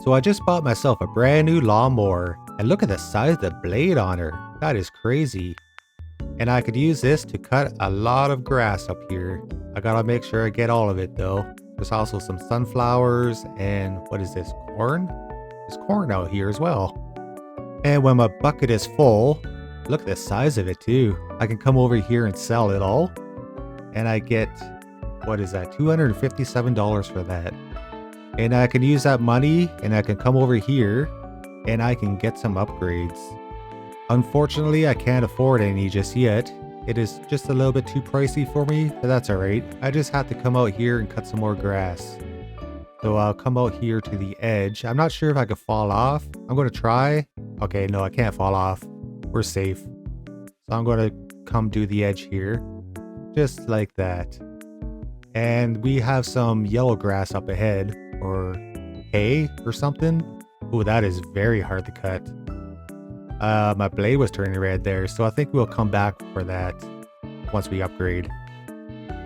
So I just bought myself a brand new lawnmower, and look at the size of the blade on her. That is crazy. And I could use this to cut a lot of grass up here. I gotta make sure I get all of it though. There's also some sunflowers and what is this, corn? There's corn out here as well. And when my bucket is full, look at the size of it too. I can come over here and sell it all. And I get, what is that, $257 for that. And I can use that money and I can come over here and I can get some upgrades. Unfortunately, I can't afford any just yet. It is just a little bit too pricey for me, but that's alright. I just have to come out here and cut some more grass. So I'll come out here to the edge. I'm not sure if I could fall off. I'm going to try. Okay, no, I can't fall off. We're safe. So I'm going to come to the edge here. Just like that. And we have some yellow grass up ahead. Or hay or something. Oh, that is very hard to cut. My blade was turning red there, so I think we'll come back for that once we upgrade.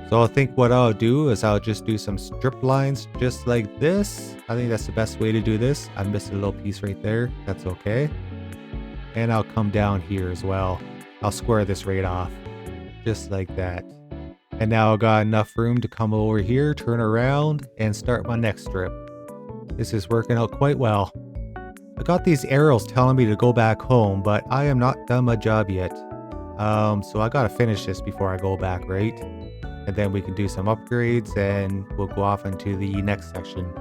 So I think what I'll do is I'll just do some strip lines just like this. I think that's the best way to do this. I missed a little piece right there. That's okay. And I'll come down here as well. I'll square this right off. Just like that. And now I've got enough room to come over here, turn around, and start my next strip. This is working out quite well. I got these arrows telling me to go back home, but I am not done my job yet. So I gotta finish this before I go back, right? And then we can do some upgrades and we'll go off into the next section.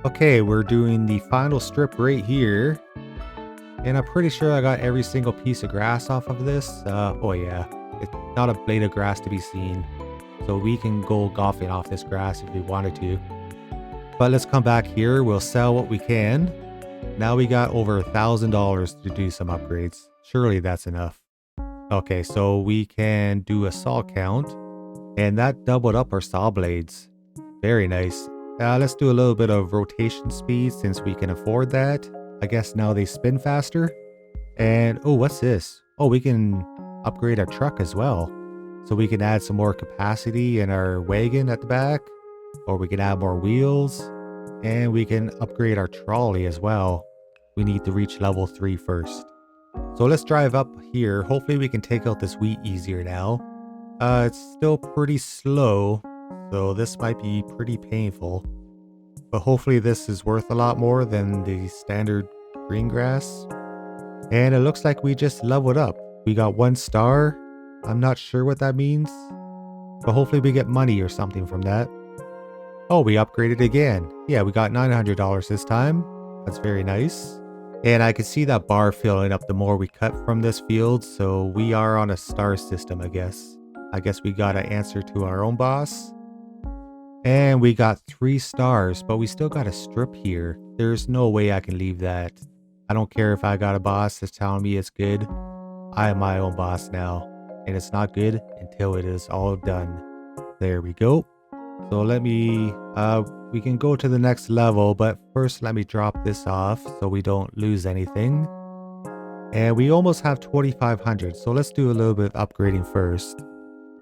Okay, we're doing the final strip right here. And I'm pretty sure I got every single piece of grass off of this. Oh yeah, it's not a blade of grass to be seen. So we can go golfing off this grass if we wanted to. But let's come back here, we'll sell what we can. Now we got over $1,000 to do some upgrades. Surely that's enough. Okay, so we can do a saw count. And that doubled up our saw blades. Very nice. Let's do a little bit of rotation speed since we can afford that. I guess now they spin faster. And, oh, what's this? Oh, we can upgrade our truck as well. So we can add some more capacity in our wagon at the back. Or we can add more wheels. And we can upgrade our trolley as well. We need to reach level 3 first. So let's drive up here. Hopefully we can take out this wheat easier now. It's still pretty slow, so this might be pretty painful. But hopefully this is worth a lot more than the standard green grass. And it looks like we just leveled up. We got 1 star. I'm not sure what that means. But hopefully we get money or something from that. Oh, we upgraded again. Yeah, we got $900 this time. That's very nice. And I can see that bar filling up the more we cut from this field. So we are on a star system, I guess. I guess we got to answer to our own boss. And we got 3 stars, but we still got a strip here. There's no way I can leave that. I don't care if I got a boss that's telling me it's good. I am my own boss now. And it's not good until it is all done. There we go. So let me, we can go to the next level, but first let me drop this off so we don't lose anything. And we almost have 2,500, so let's do a little bit of upgrading first.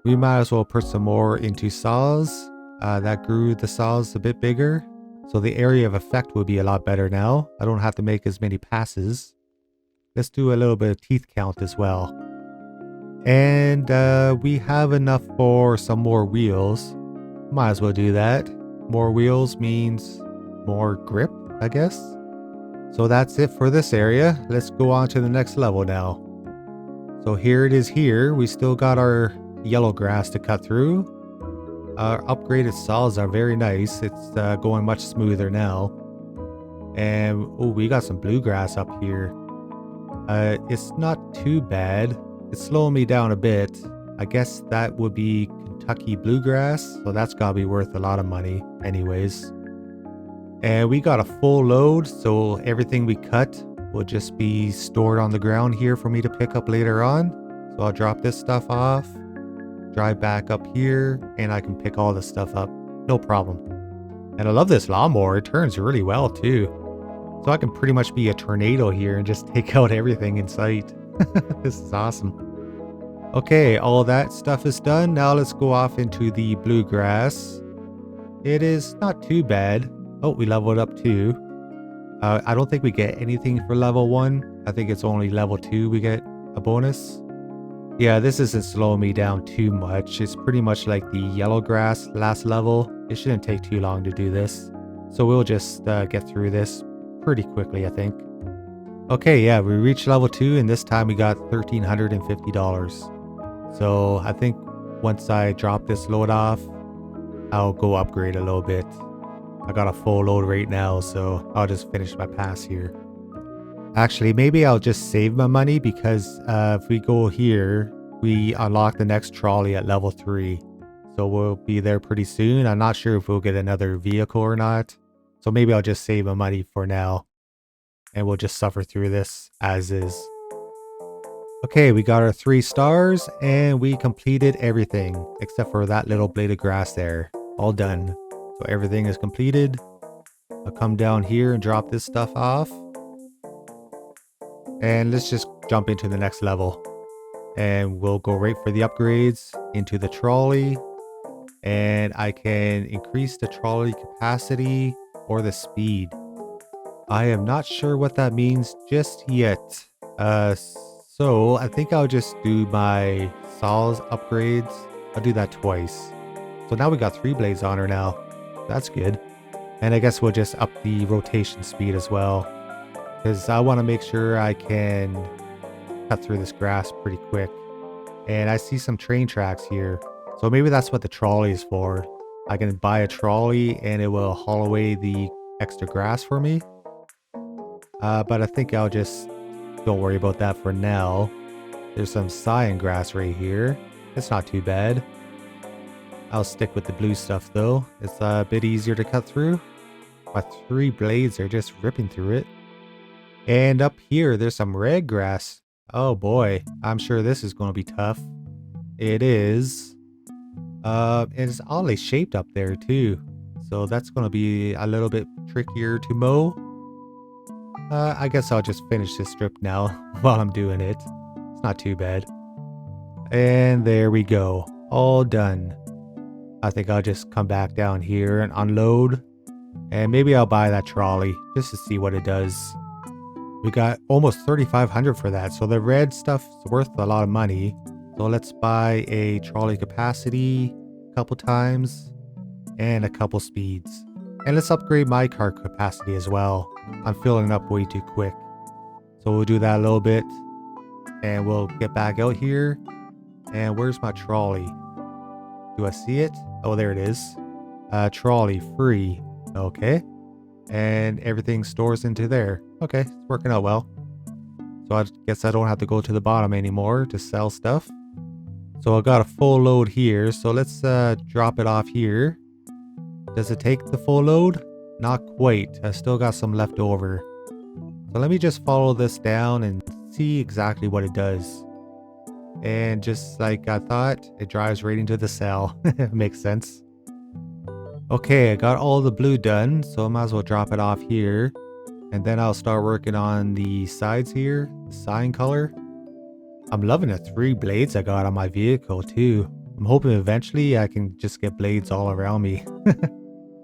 We might as well put some more into saws. That grew the saws a bit bigger, so the area of effect will be a lot better now. I don't have to make as many passes. Let's do a little bit of teeth count as well. And we have enough for some more wheels. Might as well do that. More wheels means more grip, I guess. So that's it for this area. Let's go on to the next level now. So here it is here. We still got our yellow grass to cut through. Our upgraded saws are very nice. It's going much smoother now. And oh, we got some bluegrass up here. It's not too bad. It's slowing me down a bit. I guess that would be Kentucky bluegrass, so that's gotta be worth a lot of money anyways. And we got a full load, so everything we cut will just be stored on the ground here for me to pick up later on. So I'll drop this stuff off, drive back up here, and I can pick all this stuff up, no problem. And I love this lawnmower. It turns really well too. So I can pretty much be a tornado here and just take out everything in sight. This is awesome. Okay, all that stuff is done. Now let's go off into the bluegrass. It is not too bad. Oh, we leveled up too. I don't think we get anything for level 1. I think it's only level 2 we get a bonus. Yeah, this isn't slowing me down too much. It's pretty much like the yellow grass last level. It shouldn't take too long to do this. So we'll just get through this pretty quickly, I think. Okay, yeah, we reached level 2 and this time we got $1,350. So I think once I drop this load off, I'll go upgrade a little bit. I got a full load right now, so I'll just finish my pass here. Actually, maybe I'll just save my money because if we go here, we unlock the next trolley at level 3. So we'll be there pretty soon. I'm not sure if we'll get another vehicle or not. So maybe I'll just save my money for now. And we'll just suffer through this as is. Okay, we got our 3 stars and we completed everything except for that little blade of grass there. All done. So everything is completed. I'll come down here and drop this stuff off. And let's just jump into the next level. And we'll go right for the upgrades into the trolley. And I can increase the trolley capacity or the speed. I am not sure what that means just yet. So I think I'll just do my saws upgrades. I'll do that twice. So now we got 3 blades on her now. That's good. And I guess we'll just up the rotation speed as well. Because I want to make sure I can cut through this grass pretty quick. And I see some train tracks here. So maybe that's what the trolley is for. I can buy a trolley and it will haul away the extra grass for me. But I think I'll just don't worry about that for now. There's some cyan grass right here. It's not too bad. I'll stick with the blue stuff though. It's a bit easier to cut through. My 3 blades are just ripping through it. And up here, there's some red grass. Oh boy, I'm sure this is going to be tough. It is. It's oddly shaped up there too. So that's going to be a little bit trickier to mow. I guess I'll just finish this strip now while I'm doing it. It's not too bad. And there we go. All done. I think I'll just come back down here and unload. And maybe I'll buy that trolley just to see what it does. We got almost 3,500 for that. So the red stuff's worth a lot of money. So let's buy a trolley capacity a couple times and a couple speeds. And let's upgrade my car capacity as well. I'm filling up way too quick. So we'll do that a little bit. And we'll get back out here. And where's my trolley? Do I see it? Oh, there it is. Trolley free. Okay. And everything stores into there. Okay, it's working out well. So I guess I don't have to go to the bottom anymore to sell stuff. So I got a full load here. So let's drop it off here. Does it take the full load? Not quite. I still got some left over. So let me just follow this down and see exactly what it does. And just like I thought, it drives right into the cell. Makes sense. Okay, I got all the blue done, so I might as well drop it off here. And then I'll start working on the sides here, the cyan color. I'm loving the 3 blades I got on my vehicle too. I'm hoping eventually I can just get blades all around me.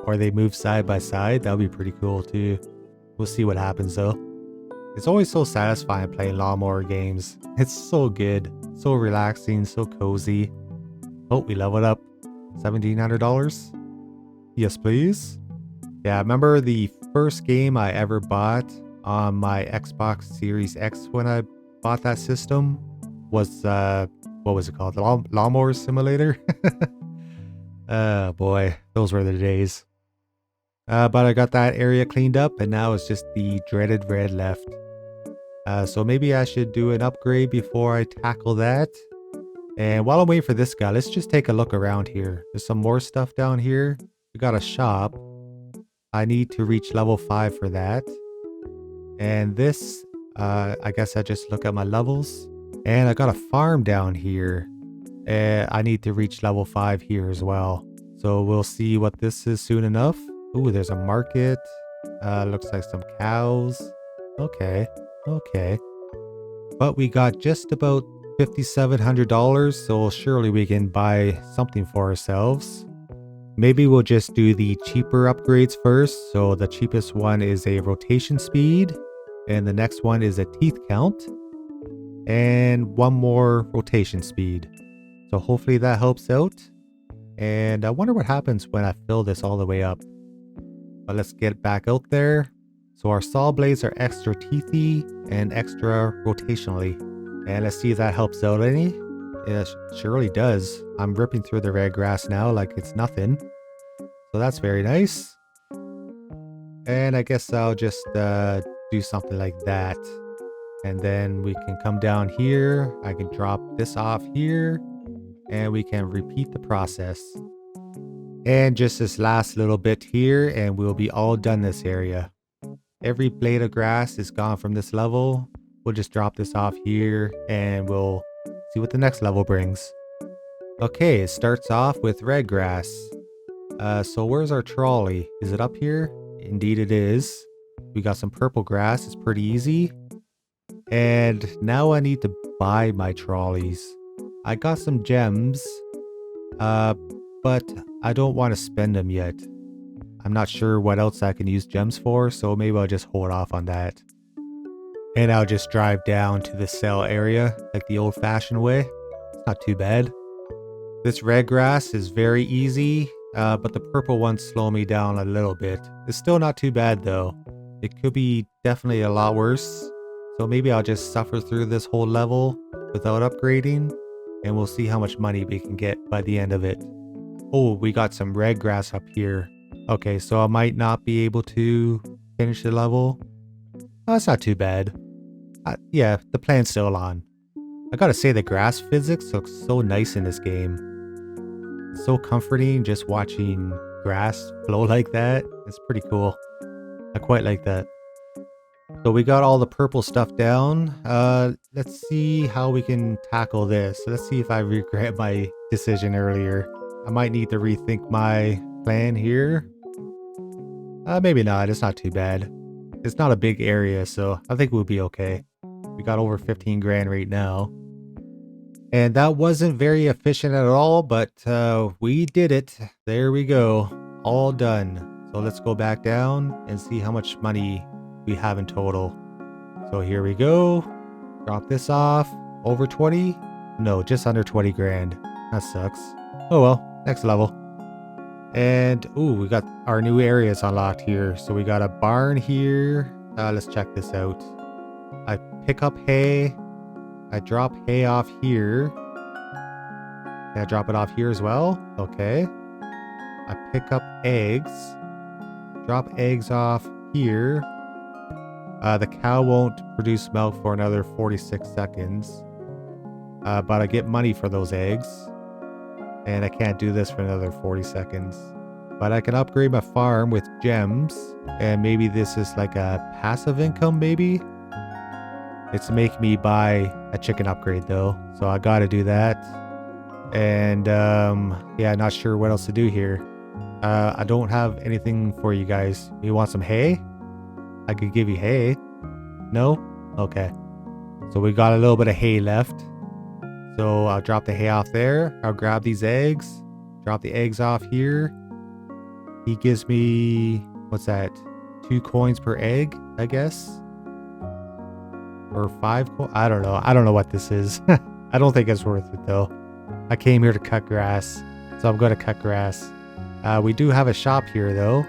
Or they move side by side, that would be pretty cool too. We'll see what happens though. It's always so satisfying playing Lawnmower games. It's so good, so relaxing, so cozy. Oh, we leveled up. $1,700? Yes, please. Yeah, I remember the first game I ever bought on my Xbox Series X when I bought that system was, what was it called? Lawnmower Simulator? Oh boy, those were the days. But I got that area cleaned up and now it's just the dreaded red left. So maybe I should do an upgrade before I tackle that. And while I'm waiting for this guy, let's just take a look around here. There's some more stuff down here. We got a shop. I need to reach level 5 for that. And this, I guess I just look at my levels. And I got a farm down here. And I need to reach level 5 here as well. So we'll see what this is soon enough. Ooh, there's a market. Looks like some cows. Okay. Okay. But we got just about $5,700, so surely we can buy something for ourselves. Maybe we'll just do the cheaper upgrades first. So the cheapest one is a rotation speed, and the next one is a teeth count, and one more rotation speed. So hopefully that helps out. And I wonder what happens when I fill this all the way up. But let's get back out there. So our saw blades are extra teethy and extra rotationally. And let's see if that helps out any. It surely does. I'm ripping through the red grass now like it's nothing. So that's very nice. And I guess I'll just do something like that. And then we can come down here. I can drop this off here. And we can repeat the process. And just this last little bit here and we'll be all done this area. Every blade of grass is gone from this level. We'll just drop this off here and we'll see what the next level brings. Okay, it starts off with red grass. So where's our trolley? Is it up here? Indeed it is. We got some purple grass. It's pretty easy. And now I need to buy my trolleys. I got some gems, but I don't want to spend them yet. I'm not sure what else I can use gems for, so maybe I'll just hold off on that. And I'll just drive down to the sell area like the old-fashioned way. It's not too bad. This red grass is very easy, but the purple ones slow me down a little bit. It's still not too bad though. It could be definitely a lot worse. So maybe I'll just suffer through this whole level without upgrading, and we'll see how much money we can get by the end of it. Oh, we got some red grass up here. Okay, so I might not be able to finish the level. Oh, it's not too bad. Yeah, the plan's still on. I gotta say the grass physics looks so nice in this game. It's so comforting just watching grass flow like that. It's pretty cool. I quite like that. So we got all the purple stuff down. Let's see how we can tackle this. Let's see if I regret my decision earlier. I might need to rethink my plan here. Maybe not. It's not too bad. It's not a big area, so I think we'll be okay. We got over 15 grand right now. And that wasn't very efficient at all, but we did it. There we go. All done. So let's go back down and see how much money we have in total. So here we go. Drop this off. Over 20? No, just under 20 grand. That sucks. Oh well, next level. And ooh, we got our new areas unlocked here. So we got a barn here. Let's check this out. I pick up hay. I drop hay off here. Can I drop it off here as well? Okay. I pick up eggs. Drop eggs off here. The cow won't produce milk for another 46 seconds. But I get money for those eggs. And I can't do this for another 40 seconds. But I can upgrade my farm with gems. And maybe this is like a passive income, maybe? It's making me buy a chicken upgrade though. So I gotta do that. And yeah, not sure what else to do here. I don't have anything for you guys. You want some hay? I could give you hay. No? Okay. So we got a little bit of hay left. So I'll drop the hay off there. I'll grab these eggs. Drop the eggs off here. He gives me, what's that? 2 coins per egg, I guess. Or 5 coins? I don't know. I don't know what this is. I don't think it's worth it though. I came here to cut grass. So I'm going to cut grass. We do have a shop here though.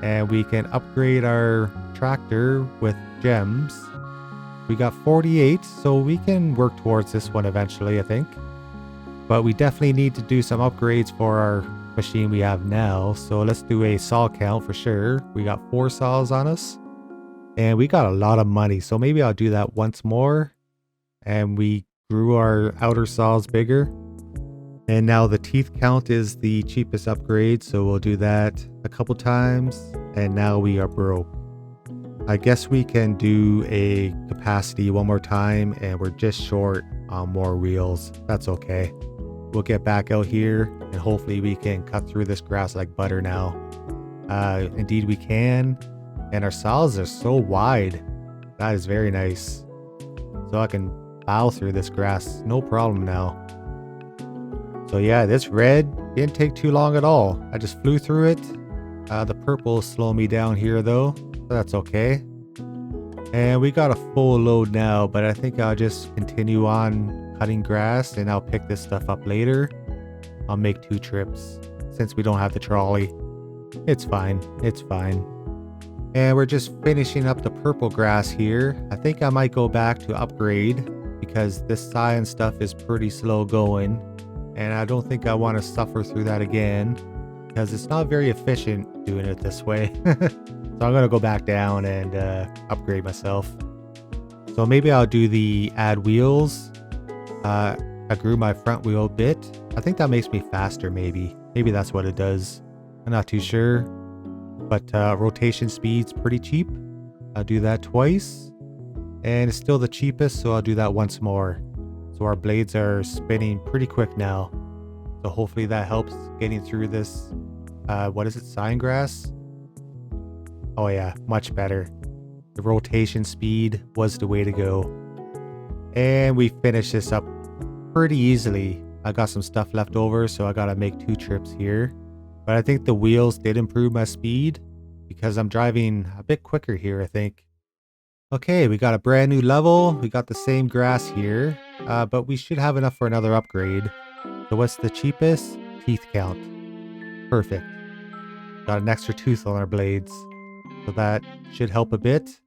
And we can upgrade our tractor with gems. We got 48, so we can work towards this one eventually, I think. But we definitely need to do some upgrades for our machine we have now. So let's do a saw count for sure. We got 4 saws on us. And we got a lot of money, so maybe I'll do that once more. And we grew our outer saws bigger. And now the teeth count is the cheapest upgrade, so we'll do that a couple times. And now we are broke. I guess we can do a capacity one more time, and we're just short on more wheels. That's okay. We'll get back out here, and hopefully we can cut through this grass like butter now. Indeed we can. And our saws are so wide. That is very nice. So I can plow through this grass, no problem now. So yeah, this red Didn't take too long at all. I just flew through it. The purple slowed me down here though, so that's okay. And we got a full load now, but I think I'll just continue on cutting grass and I'll pick this stuff up later. I'll make 2 trips since we don't have the trolley. It's fine. It's fine. And we're just finishing up the purple grass here. I think I might go back to upgrade because this cyan stuff is pretty slow going. And I don't think I want to suffer through that again because it's not very efficient doing it this way. So I'm going to go back down and upgrade myself. So maybe I'll do the add wheels. I grew my front wheel a bit. I think that makes me faster maybe. Maybe that's what it does. I'm not too sure. But rotation speed's pretty cheap. I'll do that twice. And it's still the cheapest, so I'll do that once more. So our blades are spinning pretty quick now. So hopefully that helps getting through this, what is it, cyan grass? Oh yeah, much better. The rotation speed was the way to go. And we finished this up pretty easily. I got some stuff left over, so I gotta make 2 trips here. But I think the wheels did improve my speed because I'm driving a bit quicker here, I think. Okay, we got a brand new level. We got the same grass here, but we should have enough for another upgrade. So what's the cheapest? Teeth count. Perfect. Got an extra tooth on our blades. So that should help a bit.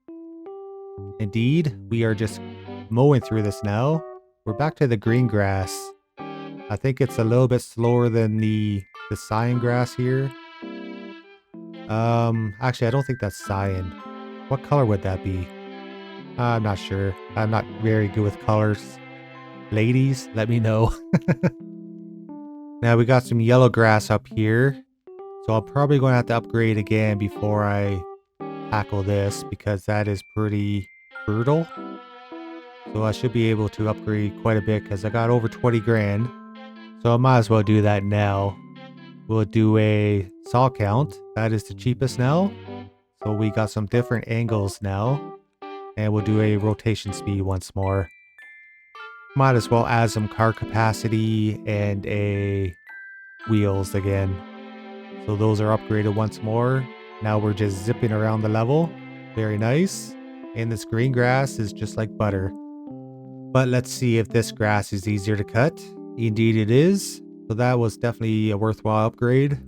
Indeed, we are just mowing through this now. We're back to the green grass. I think it's a little bit slower than the cyan grass here. Actually, I don't think that's cyan. What color would that be? I'm not sure. I'm not very good with colors. Ladies, let me know. Now we got some yellow grass up here. So I'm probably going to have to upgrade again before I tackle this because that is pretty brutal. So I should be able to upgrade quite a bit because I got over 20 grand. So I might as well do that now. We'll do a saw count. That is the cheapest now. So we got some different angles now. And we'll do a rotation speed once more. Might as well add some car capacity and a wheels again. So those are upgraded once more. Now we're just zipping around the level. Very nice. And this green grass is just like butter. But let's see if this grass is easier to cut. Indeed it is. So that was definitely a worthwhile upgrade.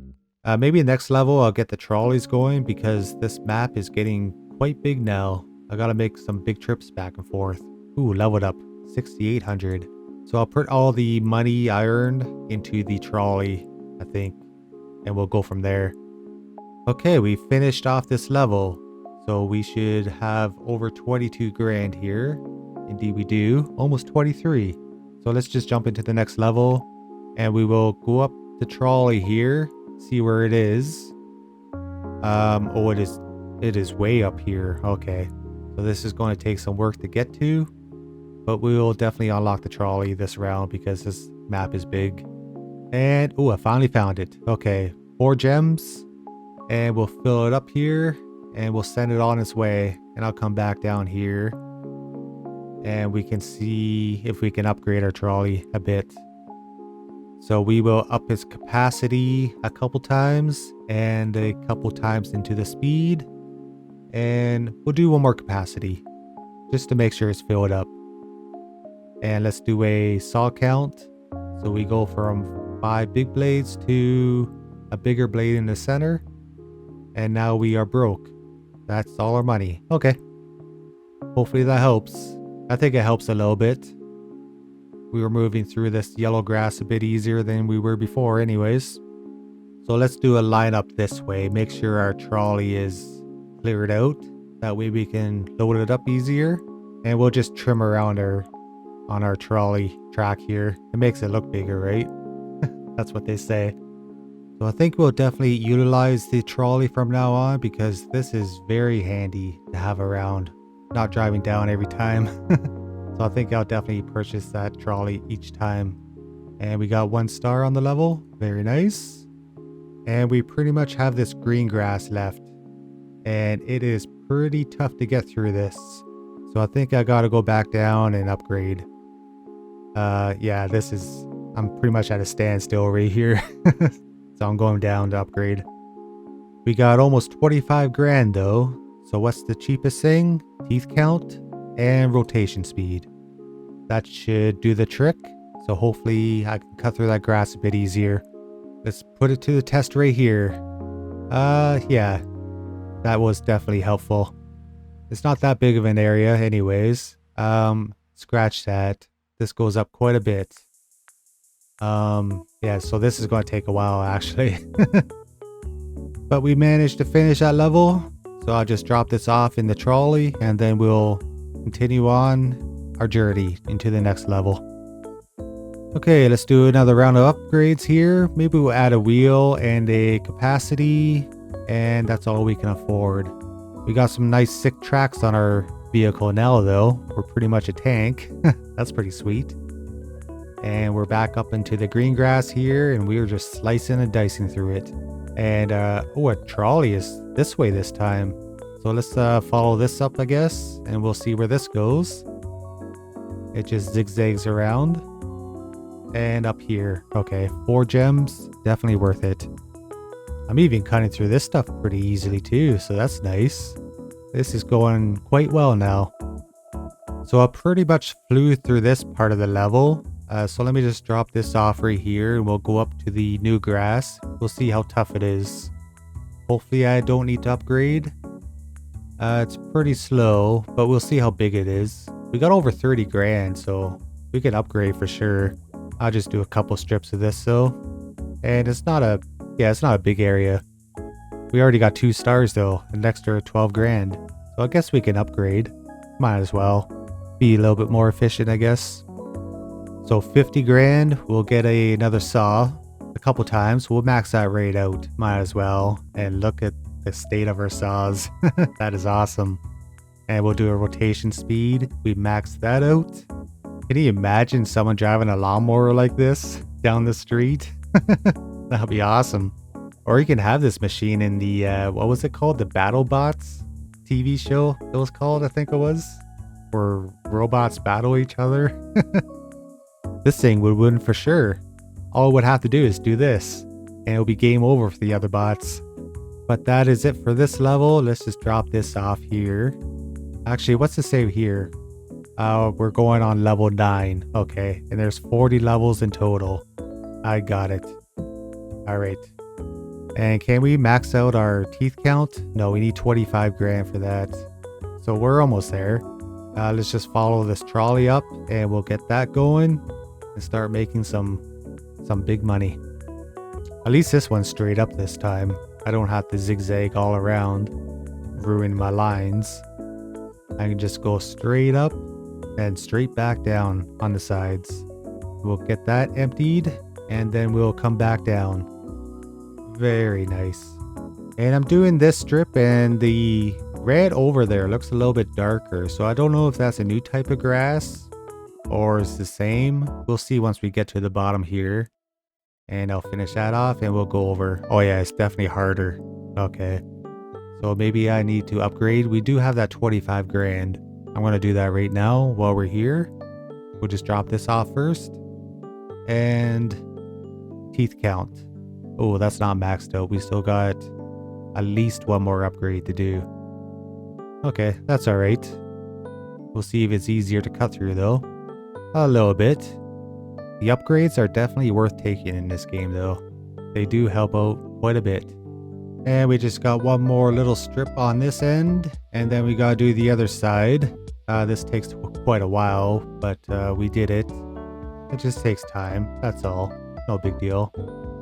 Maybe next level I'll get the trolleys going because this map is getting quite big now. I gotta make some big trips back and forth. Ooh, leveled up 6,800. So I'll put all the money I earned into the trolley, I think. And we'll go from there. Okay, we finished off this level. So we should have over 22 grand here. Indeed we do. Almost 23. So let's just jump into the next level. And we will go up the trolley here. See where it is. Oh, it is way up here. Okay. So this is going to take some work to get to. But we will definitely unlock the trolley this round because this map is big. And, oh, I finally found it. Okay. 4 gems. And we'll fill it up here. And we'll send it on its way. And I'll come back down here. And we can see if we can upgrade our trolley a bit. So we will up its capacity a couple times. And a couple times into the speed. And we'll do one more capacity. Just to make sure it's filled up. And let's do a saw count. So we go from 5 big blades to a bigger blade in the center. And now we are broke. That's all our money. Okay. Hopefully that helps. I think it helps a little bit. We were moving through this yellow grass a bit easier than we were before anyways. So let's do a lineup this way. Make sure our trolley is cleared out. That way we can load it up easier. And we'll just trim around on our trolley track here. It makes it look bigger, right? That's what they say. So I think we'll definitely utilize the trolley from now on because this is very handy to have around. Not driving down every time. So I think I'll definitely purchase that trolley each time. And we got 1 star on the level. Very nice. And we pretty much have this green grass left. And it is pretty tough to get through this. So I think I gotta go back down and upgrade. Yeah, this is I'm pretty much at a standstill right here. So I'm going down to upgrade. We got almost 25 grand though. So what's the cheapest thing? Teeth count and rotation speed. That should do the trick. So hopefully I can cut through that grass a bit easier. Let's put it to the test right here. Yeah, that was definitely helpful. It's not that big of an area anyways. Scratch that. This goes up quite a bit. Yeah, so this is going to take a while actually. But we managed to finish that level. So I'll just drop this off in the trolley and then we'll continue on our journey into the next level. Okay, let's do another round of upgrades here. Maybe we'll add a wheel and a capacity, and that's all we can afford. We got some nice sick tracks on our vehicle now though. We're pretty much a tank. That's pretty sweet. And we're back up into the green grass here, and we're just slicing and dicing through it. And oh, a trolley is this way this time. So let's follow this up, I guess, and we'll see where this goes. It just zigzags around. And up here. Okay, 4 gems. Definitely worth it. I'm even cutting through this stuff pretty easily too, so that's nice. This is going quite well now. So I pretty much flew through this part of the level. So let me just drop this off right here and we'll go up to the new grass. We'll see how tough it is. Hopefully I don't need to upgrade. It's pretty slow, but we'll see how big it is. We got over 30 grand, so we can upgrade for sure. I'll just do a couple strips of this though. And it's not a big area. We already got 2 stars though, an extra 12 grand. So I guess we can upgrade. Might as well. Be a little bit more efficient, I guess. So 50 grand, we'll get another saw a couple times. We'll max that rate out. Might as well. And look at the state of our saws. That is awesome. And we'll do a rotation speed. We max that out. Can you imagine someone driving a lawnmower like this down the street? That'd be awesome. Or you can have this machine in the, what was it called? The BattleBots TV show it was called, I think it was. Where robots battle each other. This thing would win for sure. All it would have to do is do this. And it'll be game over for the other bots. But that is it for this level. Let's just drop this off here. Actually, what's to say here? We're going on level 9. Okay, and there's 40 levels in total. I got it. Alright. And can we max out our teeth count? No, we need 25 grand for that. So we're almost there. Let's just follow this trolley up and we'll get that going and start making some big money. At least this one's straight up this time. I don't have to zigzag all around, ruin my lines. I can just go straight up and straight back down on the sides. We'll get that emptied and then we'll come back down. Very nice. And I'm doing this strip and the red over there looks a little bit darker. So I don't know if that's a new type of grass or it's the same. We'll see once we get to the bottom here. And I'll finish that off and we'll go over. Oh yeah, it's definitely harder. Okay. So maybe I need to upgrade. We do have that 25 grand. I'm going to do that right now while we're here. We'll just drop this off first. And teeth count. Oh, that's not maxed out. We still got at least one more upgrade to do. Okay, that's alright. We'll see if it's easier to cut through though. A little bit. The upgrades are definitely worth taking in this game though. They do help out quite a bit. And we just got one more little strip on this end. And then we gotta do the other side. This takes quite a while, but we did it. It just takes time, that's all. No big deal.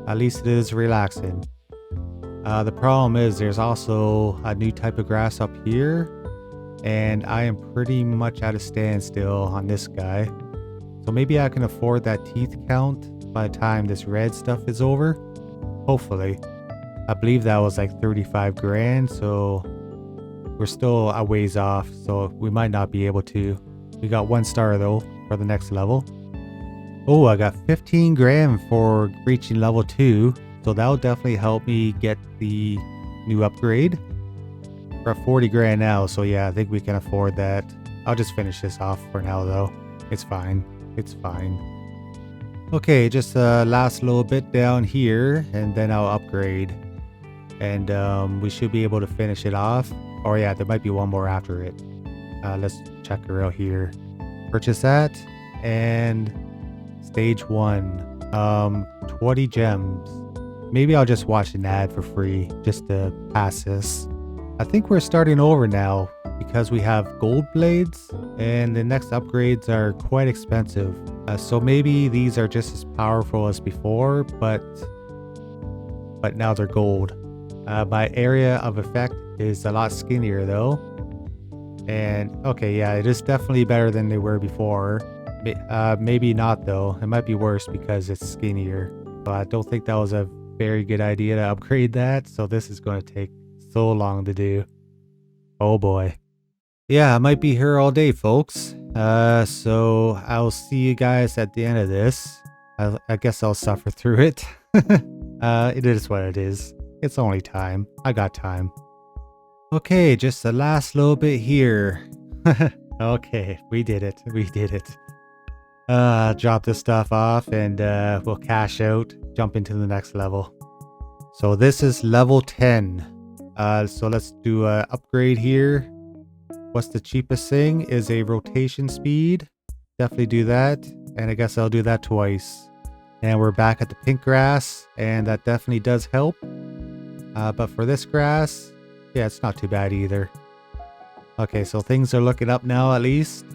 At least it is relaxing. The problem is there's also a new type of grass up here. And I am pretty much at a standstill on this guy. So maybe I can afford that teeth count by the time this red stuff is over. Hopefully. I believe that was like 35 grand, so we're still a ways off, so we might not be able to. We got 1 star though for the next level. Oh, I got 15 grand for reaching level 2, so that'll definitely help me get the new upgrade. We're at 40 grand now, so yeah, I think we can afford that. I'll just finish this off for now though. It's fine. It's fine. Okay, just last little bit down here and then I'll upgrade. And we should be able to finish it off. Oh yeah, there might be one more after it. Let's check her out here. Purchase that. And stage 1. 20 gems. Maybe I'll just watch an ad for free just to pass this. I think we're starting over now because we have gold blades and the next upgrades are quite expensive. So maybe these are just as powerful as before, but now they're gold. My area of effect is a lot skinnier though. And okay, yeah, it is definitely better than they were before. Maybe not though. It might be worse because it's skinnier. But I don't think that was a very good idea to upgrade that. So this is going to take so long to do. Oh boy. Yeah, I might be here all day, folks. So I'll see you guys at the end of this. I guess I'll suffer through it. It is what it is. It's only time. I got time. Okay, just the last little bit here. Okay, we did it. We did it. Drop this stuff off and we'll cash out, jump into the next level. So this is level 10. So let's do an upgrade here. What's the cheapest thing is a rotation speed. Definitely do that. And I guess I'll do that twice. And we're back at the pink grass, and that definitely does help. But for this grass, yeah, it's not too bad either. Okay, so things are looking up now at least.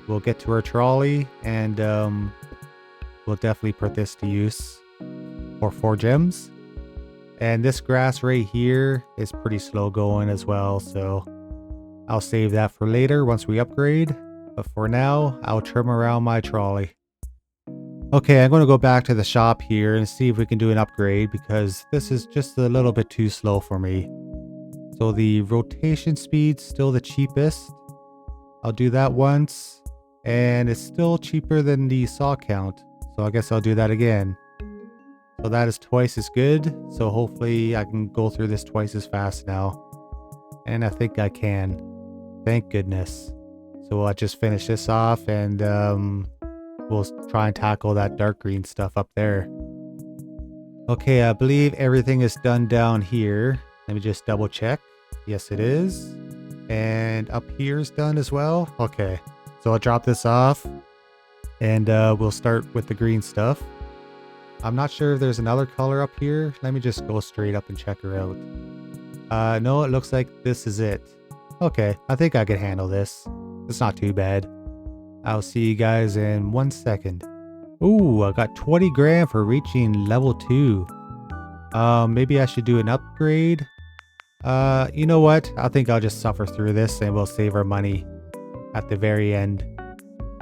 We'll get to our trolley, and we'll definitely put this to use for 4 gems. And this grass right here is pretty slow going as well, so I'll save that for later once we upgrade. But for now, I'll trim around my trolley. Okay, I'm going to go back to the shop here and see if we can do an upgrade because this is just a little bit too slow for me. So the rotation speed's still the cheapest. I'll do that once. And it's still cheaper than the saw count. So I guess I'll do that again. So that is twice as good. So hopefully I can go through this twice as fast now. And I think I can. Thank goodness. So I'll just finish this off and we'll try and tackle that dark green stuff up there. Okay, I believe everything is done down here. Let me just double check. Yes, it is. And up here is done as well. Okay, so I'll drop this off and we'll start with the green stuff. I'm not sure if there's another color up here. Let me just go straight up and check her out. No, it looks like this is it. Okay, I think I can handle this. It's not too bad. I'll see you guys in 1 second. Ooh, I got 20 grand for reaching level 2. Maybe I should do an upgrade. You know what? I think I'll just suffer through this and we'll save our money at the very end.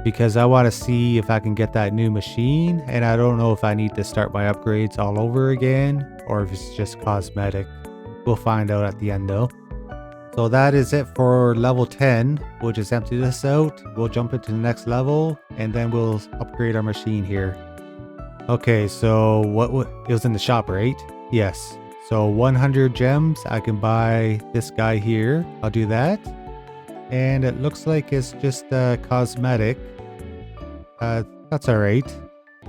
Because I want to see if I can get that new machine. And I don't know if I need to start my upgrades all over again or if it's just cosmetic. We'll find out at the end though. So that is it for level 10. We'll just empty this out. We'll jump into the next level and then we'll upgrade our machine here. Okay, so it was in the shop, right? Yes. So 100 gems. I can buy this guy here. I'll do that. And it looks like it's just cosmetic. That's all right.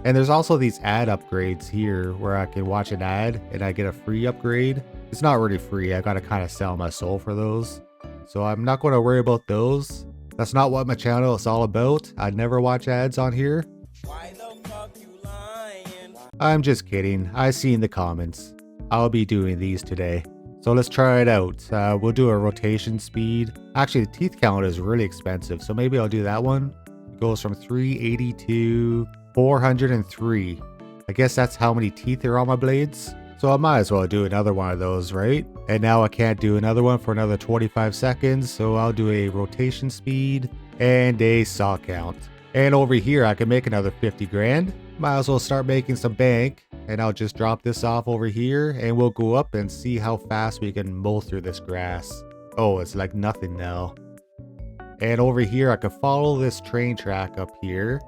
And there's also these ad upgrades here where I can watch an ad and I get a free upgrade. It's not really free. I gotta kind of sell my soul for those. So I'm not going to worry about those. That's not what my channel is all about. I never watch ads on here. Why the fuck you lying? I'm just kidding. I see in the comments. I'll be doing these today. So let's try it out. We'll do a rotation speed. Actually, the teeth count is really expensive. So maybe I'll do that one. It goes from 380 to 403. I guess that's how many teeth are on my blades. So I might as well do another one of those, right? And now I can't do another one for another 25 seconds. So I'll do a rotation speed and a saw count. And over here, I can make another 50 grand. Might as well start making some bank. And I'll just drop this off over here and we'll go up and see how fast we can mow through this grass. Oh, it's like nothing now. And over here, I can follow this train track up here.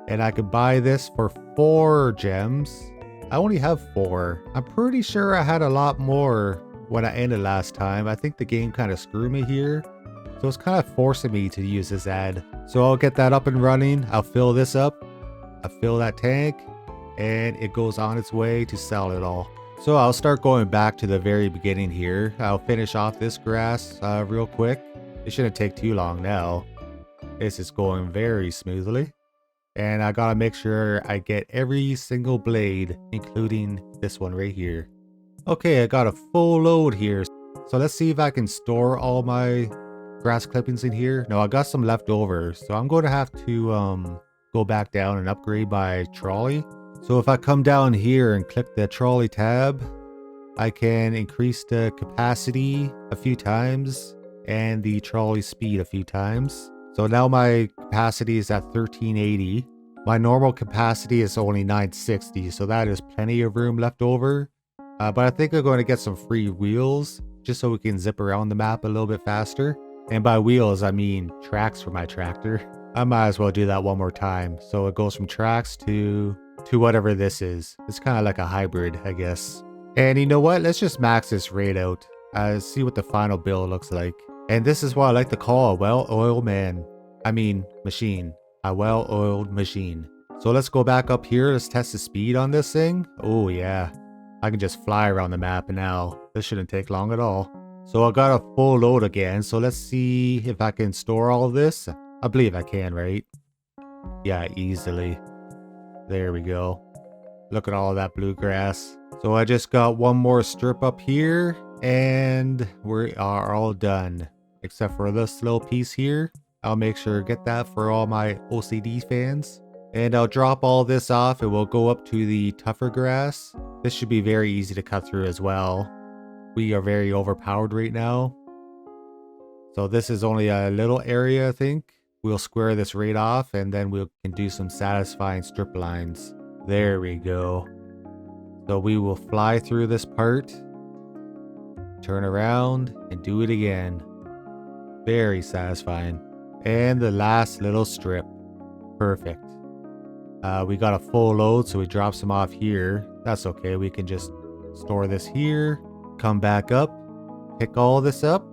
And I could buy this for 4 gems. I only have 4. I'm pretty sure I had a lot more when I ended last time. I think the game kind of screwed me here. So it's kind of forcing me to use this ad. So I'll get that up and running. I'll fill this up. I fill that tank and it goes on its way to sell it all. So I'll start going back to the very beginning here. I'll finish off this grass real quick. It shouldn't take too long now. This is going very smoothly. And I gotta make sure I get every single blade, including this one right here. Okay, I got a full load here. So let's see if I can store all my grass clippings in here. No, I got some left over. So I'm going to have to go back down and upgrade my trolley. So if I come down here and click the trolley tab, I can increase the capacity a few times and the trolley speed a few times. So now my capacity is at 1380. My normal capacity is only 960, so that is plenty of room left over. But I think I'm going to get some free wheels just so we can zip around the map a little bit faster. And by wheels, I mean tracks for my tractor. I might as well do that one more time. So it goes from tracks to whatever this is. It's kind of like a hybrid, I guess. And you know what? Let's just max this rate out. See what the final build looks like. And this is what I like to call a well-oiled machine. A well-oiled machine. So let's go back up here. Let's test the speed on this thing. Oh yeah. I can just fly around the map now. This shouldn't take long at all. So I got a full load again. So let's see if I can store all of this. I believe I can, right? Yeah, easily. There we go. Look at all that bluegrass. So I just got one more strip up here and we are all done. Except for this little piece here. I'll make sure to get that for all my OCD fans. And I'll drop all this off and we'll go up to the tougher grass. This should be very easy to cut through as well. We are very overpowered right now. So this is only a little area, I think. We'll square this right off and then we can do some satisfying strip lines. There we go. So we will fly through this part, turn around and do it again. Very satisfying. And the last little strip. Perfect. We got a full load, so we drop some off here. That's okay. We can just store this here, come back up, pick all this up,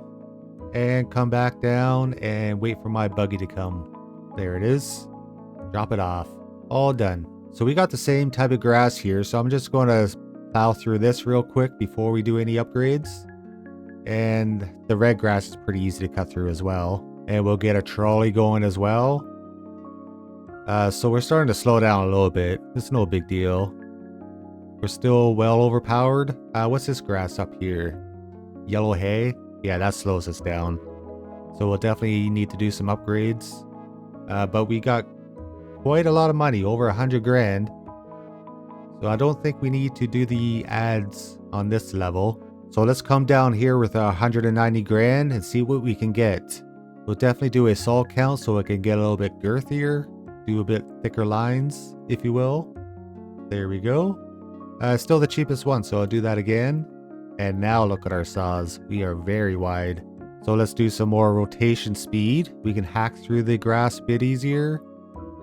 and come back down and wait for my buggy to come. There it is. Drop it off. All done. So we got the same type of grass here, so I'm just going to plow through this real quick before we do any upgrades. And the red grass is pretty easy to cut through as well. And we'll get a trolley going as well. So we're starting to slow down a little bit. It's no big deal. We're still well overpowered. What's this grass up here? Yellow hay? Yeah, that slows us down. So we'll definitely need to do some upgrades. But we got quite a lot of money, over 100 grand. So I don't think we need to do the ads on this level. So let's come down here with 190 grand and see what we can get. We'll definitely do a saw count so it can get a little bit girthier. Do a bit thicker lines, if you will. There we go. Still the cheapest one, so I'll do that again. And now look at our saws. We are very wide. So let's do some more rotation speed. We can hack through the grass a bit easier.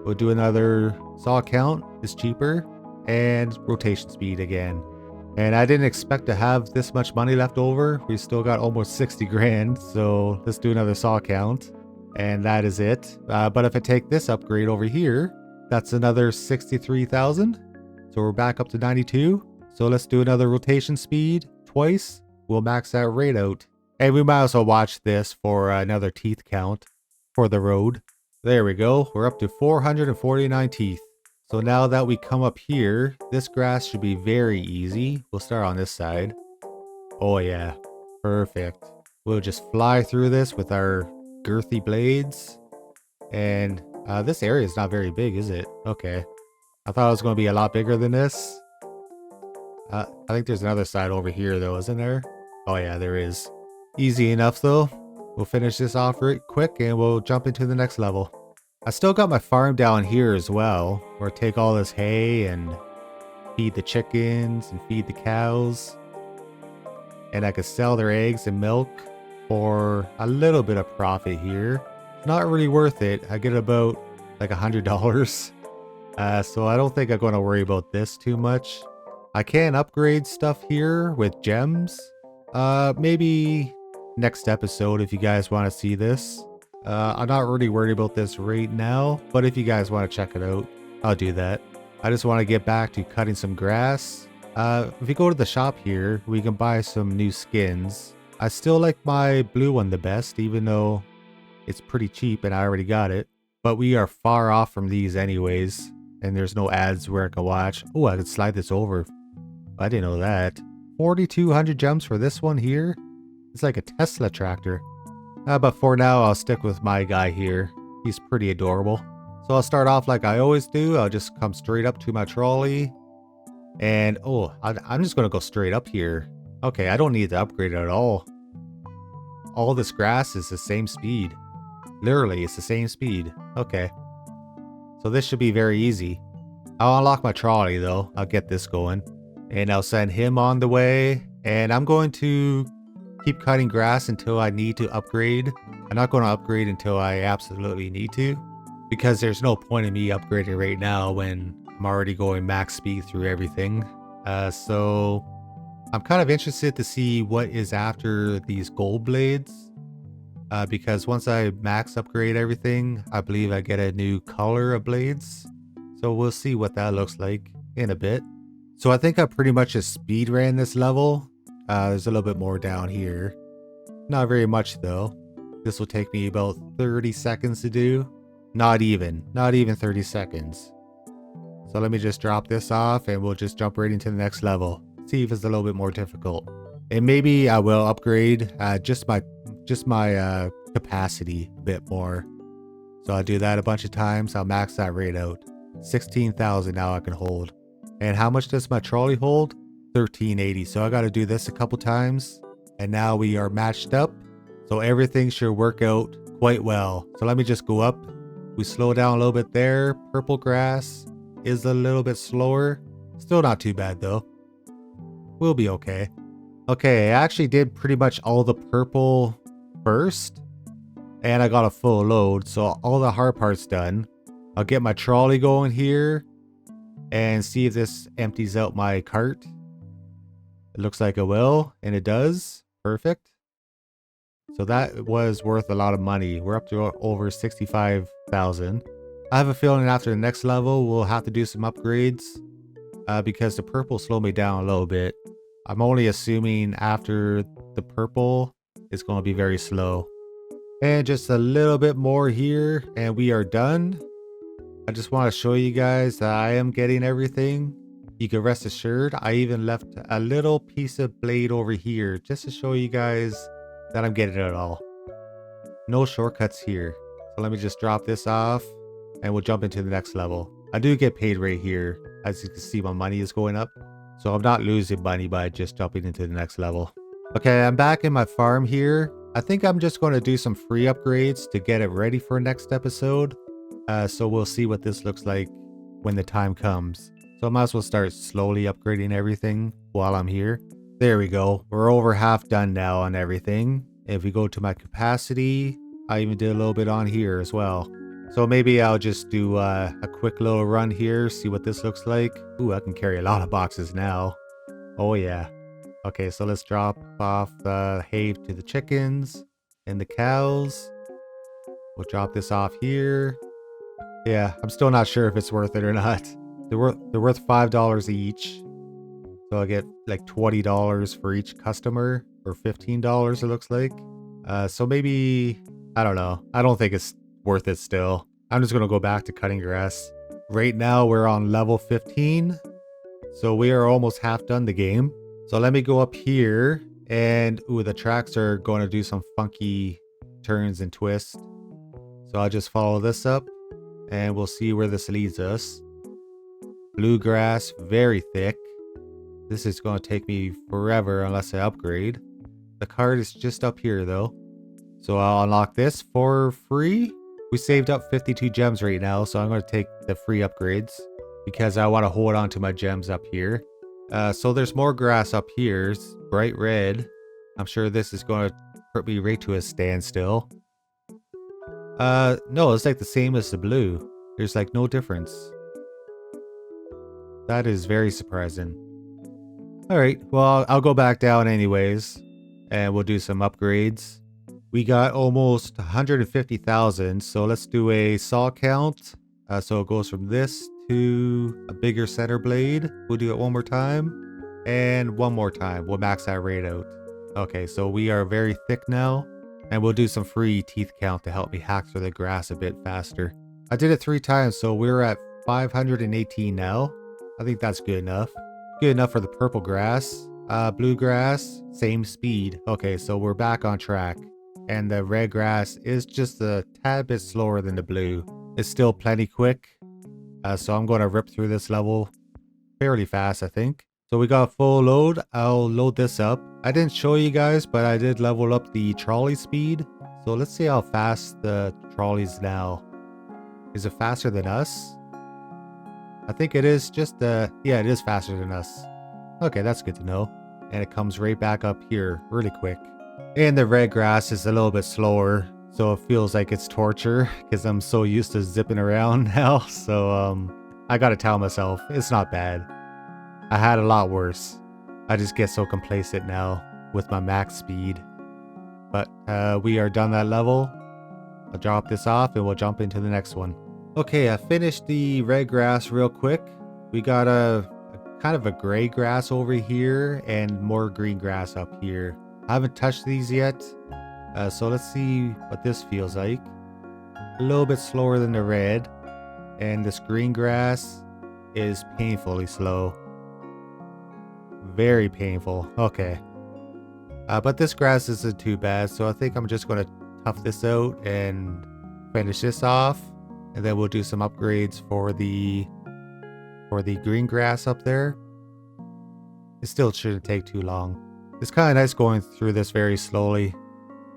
We'll do another saw count. It's cheaper. And rotation speed again. And I didn't expect to have this much money left over. We still got almost 60 grand. So let's do another saw count. And that is it. But if I take this upgrade over here, that's another 63,000. So we're back up to 92. So let's do another rotation speed twice. We'll max that rate out. And we might also watch this for another teeth count for the road. There we go. We're up to 449 teeth. So now that we come up here, this grass should be very easy. We'll start on this side. Oh yeah, perfect. We'll just fly through this with our girthy blades. And this area is not very big, is it? Okay. I thought it was going to be a lot bigger than this. I think there's another side over here though, isn't there? Oh yeah, there is. Easy enough though. We'll finish this off right quick and we'll jump into the next level. I still got my farm down here as well, where I take all this hay and feed the chickens and feed the cows. And I could sell their eggs and milk for a little bit of profit here. Not really worth it. I get about like $100. So I don't think I'm going to worry about this too much. I can upgrade stuff here with gems. Maybe next episode if you guys want to see this. I'm not really worried about this right now, but if you guys want to check it out, I'll do that. I just want to get back to cutting some grass. If we go to the shop here, we can buy some new skins. I still like my blue one the best, even though it's pretty cheap and I already got it. But we are far off from these anyways. And there's no ads where I can watch. Oh, I could slide this over. I didn't know that. 4,200 gems for this one here. It's like a Tesla tractor. But for now, I'll stick with my guy here. He's pretty adorable. So I'll start off like I always do. I'll just come straight up to my trolley. And oh, I'm just going to go straight up here. Okay, I don't need to upgrade it at all. All this grass is the same speed. Literally, it's the same speed. Okay. So this should be very easy. I'll unlock my trolley though. I'll get this going. And I'll send him on the way. And I'm going to keep cutting grass until I need to upgrade. I'm not going to upgrade until I absolutely need to. Because there's no point in me upgrading right now when I'm already going max speed through everything. So I'm kind of interested to see what is after these gold blades. Because once I max upgrade everything, I believe I get a new color of blades. So we'll see what that looks like in a bit. So I think I pretty much just speed ran this level. There's a little bit more down here. Not very much though. This will take me about 30 seconds to do. Not even 30 seconds. So let me just drop this off and we'll just jump right into the next level. See if it's a little bit more difficult. And maybe I will upgrade just my capacity a bit more. So I'll do that a bunch of times. I'll max that rate out. 16,000 now I can hold. And how much does my trolley hold? 1380. So I got to do this a couple times. And now we are matched up. So everything should work out quite well. So let me just go up. We slow down a little bit there. Purple grass is a little bit slower. Still not too bad though. We'll be okay. Okay, I actually did pretty much all the purple first. And I got a full load. So all the hard parts done. I'll get my trolley going here. And see if this empties out my cart. It looks like it will. And it does. Perfect. So that was worth a lot of money. We're up to over 65,000. I have a feeling after the next level, we'll have to do some upgrades. Because the purple slowed me down a little bit. I'm only assuming after the purple, it's going to be very slow. And just a little bit more here, and we are done. I just want to show you guys that I am getting everything. You can rest assured, I even left a little piece of blade over here just to show you guys that I'm getting it all. No shortcuts here. So let me just drop this off and we'll jump into the next level. I do get paid right here. As you can see, my money is going up. So I'm not losing money by just jumping into the next level. Okay, I'm back in my farm here. I think I'm just going to do some free upgrades to get it ready for next episode. So we'll see what this looks like when the time comes. So I might as well start slowly upgrading everything while I'm here. There we go. We're over half done now on everything. If we go to my capacity, I even did a little bit on here as well. So maybe I'll just do a quick little run here, see what this looks like. Ooh, I can carry a lot of boxes now. Oh yeah. Okay, so let's drop off the hay to the chickens and the cows. We'll drop this off here. Yeah, I'm still not sure if it's worth it or not. They're worth $5 each. So I get like $20 for each customer, or $15 it looks like. So maybe, I don't know. I don't think it's worth it still. I'm just going to go back to cutting grass. Right now we're on level 15. So we are almost half done the game. So let me go up here and ooh, the tracks are going to do some funky turns and twists. So I'll just follow this up and we'll see where this leads us. Bluegrass, very thick. This is going to take me forever unless I upgrade. The card is just up here though. So I'll unlock this for free. We saved up 52 gems right now, so I'm going to take the free upgrades because I want to hold on to my gems up here. So there's more grass up here. It's bright red. I'm sure this is going to put me right to a standstill. No, it's like the same as the blue. There's like no difference. That is very surprising. Alright, well, I'll go back down anyways. And we'll do some upgrades. We got almost 150,000. So let's do a saw count. So it goes from this to a bigger center blade. We'll do it one more time. And one more time. We'll max that rate out. Okay, so we are very thick now. And we'll do some free teeth count to help me hack through the grass a bit faster. I did it 3 times, so we're at 518 now. I think that's good enough. Good enough for the purple grass. Bluegrass, same speed. Okay, so we're back on track. And the red grass is just a tad bit slower than the blue. It's still plenty quick. So I'm going to rip through this level fairly fast, I think. So we got a full load. I'll load this up. I didn't show you guys, but I did level up the trolley speed. So let's see how fast the trolley's now. Is it faster than us? I think it is just, yeah, it is faster than us. Okay, that's good to know. And it comes right back up here really quick. And the red grass is a little bit slower. So it feels like it's torture because I'm so used to zipping around now. So I gotta tell myself, it's not bad. I had a lot worse. I just get so complacent now with my max speed. But we are done that level. I'll drop this off and we'll jump into the next one. Okay, I finished the red grass real quick. We got a kind of a gray grass over here and more green grass up here. I haven't touched these yet. So let's see what this feels like. A little bit slower than the red. And this green grass is painfully slow. Very painful. Okay. But this grass isn't too bad. So I think I'm just going to tough this out and finish this off. And then we'll do some upgrades for the green grass up there. It still shouldn't take too long. It's kind of nice going through this very slowly.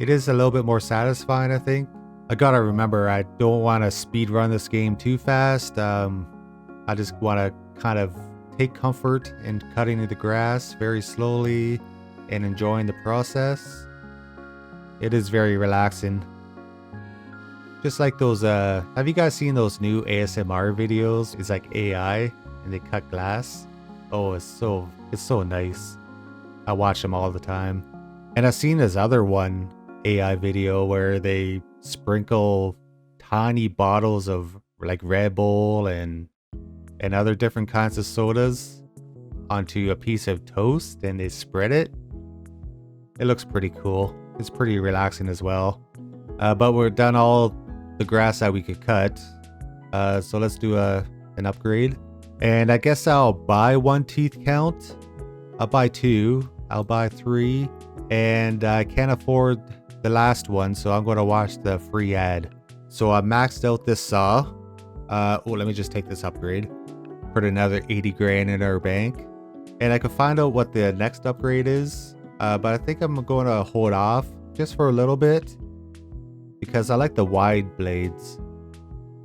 It is a little bit more satisfying, I think. I gotta remember, I don't want to speed run this game too fast. I just want to kind of take comfort in cutting the grass very slowly and enjoying the process. It is very relaxing. Just like those, have you guys seen those new ASMR videos? It's like AI and they cut glass. Oh, it's so nice. I watch them all the time. And I've seen this other one AI video where they sprinkle tiny bottles of like Red Bull and other different kinds of sodas onto a piece of toast and they spread it. It looks pretty cool. It's pretty relaxing as well. But we're done all the grass that we could cut. So let's do an upgrade. And I guess I'll buy 1 teeth count. I'll buy 2. I'll buy 3. And I can't afford the last one, so I'm going to watch the free ad. So I maxed out this saw. Let me just take this upgrade. Put another 80 grand in our bank. And I can find out what the next upgrade is. But I think I'm going to hold off just for a little bit. Because I like the wide blades.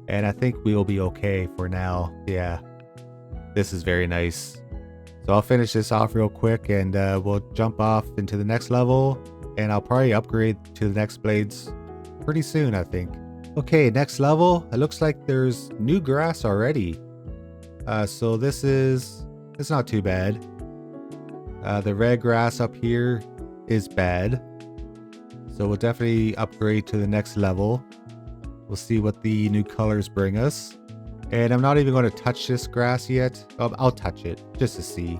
And I think we'll be okay for now. Yeah. This is very nice. So I'll finish this off real quick and we'll jump off into the next level. And I'll probably upgrade to the next blades pretty soon, I think. Okay, next level. It looks like there's new grass already. So it's not too bad. The red grass up here is bad. So we'll definitely upgrade to the next level. We'll see what the new colors bring us. And I'm not even going to touch this grass yet. I'll touch it just to see.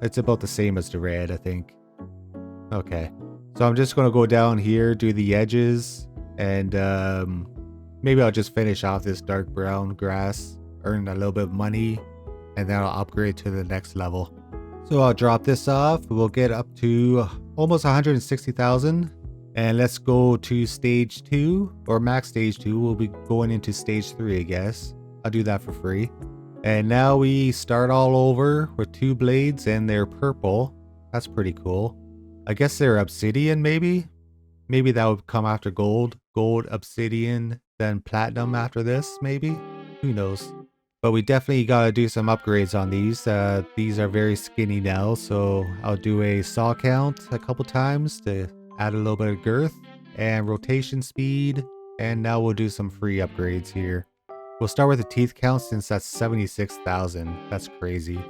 It's about the same as the red, I think. Okay. So I'm just going to go down here, do the edges. And maybe I'll just finish off this dark brown grass. Earn a little bit of money. And then I'll upgrade to the next level. So I'll drop this off. We'll get up to almost 160,000. And let's go to stage 2 or max stage 2. We'll be going into stage 3, I guess. I'll do that for free. And now we start all over with 2 blades and they're purple. That's pretty cool. I guess they're obsidian maybe. Maybe that would come after gold. Gold, obsidian, then platinum after this maybe. Who knows? But we definitely got to do some upgrades on these. These are very skinny now. So I'll do a saw count a couple times to add a little bit of girth and rotation speed. And now we'll do some free upgrades here. We'll start with the teeth count since that's 76,000. That's crazy.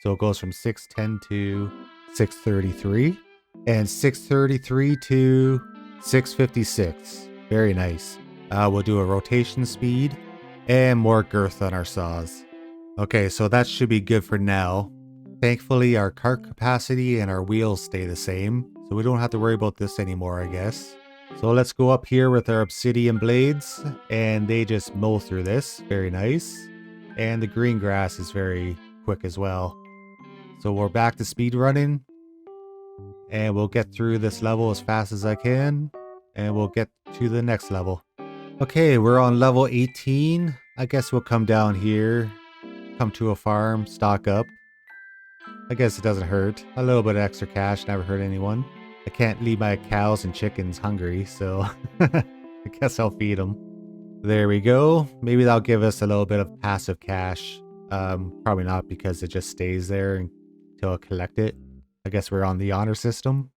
So it goes from 610 to 633 and 633 to 656. Very nice. We'll do a rotation speed And more girth on our saws. Okay, so that should be good for now. Thankfully, our cart capacity and our wheels stay the same, so we don't have to worry about this anymore, I guess. So let's go up here with our obsidian blades, and they just mow through this. Very nice. And the green grass is very quick as well. So we're back to speed running, and we'll get through this level as fast as I can, and we'll get to the next level. Okay, we're on level 18. I guess we'll come down here, come to a farm, stock up. I guess it doesn't hurt. A little bit of extra cash, never hurt anyone. I can't leave my cows and chickens hungry, so I guess I'll feed them. There we go. Maybe that'll give us a little bit of passive cash. Probably not, because it just stays there until I collect it. I guess we're on the honor system.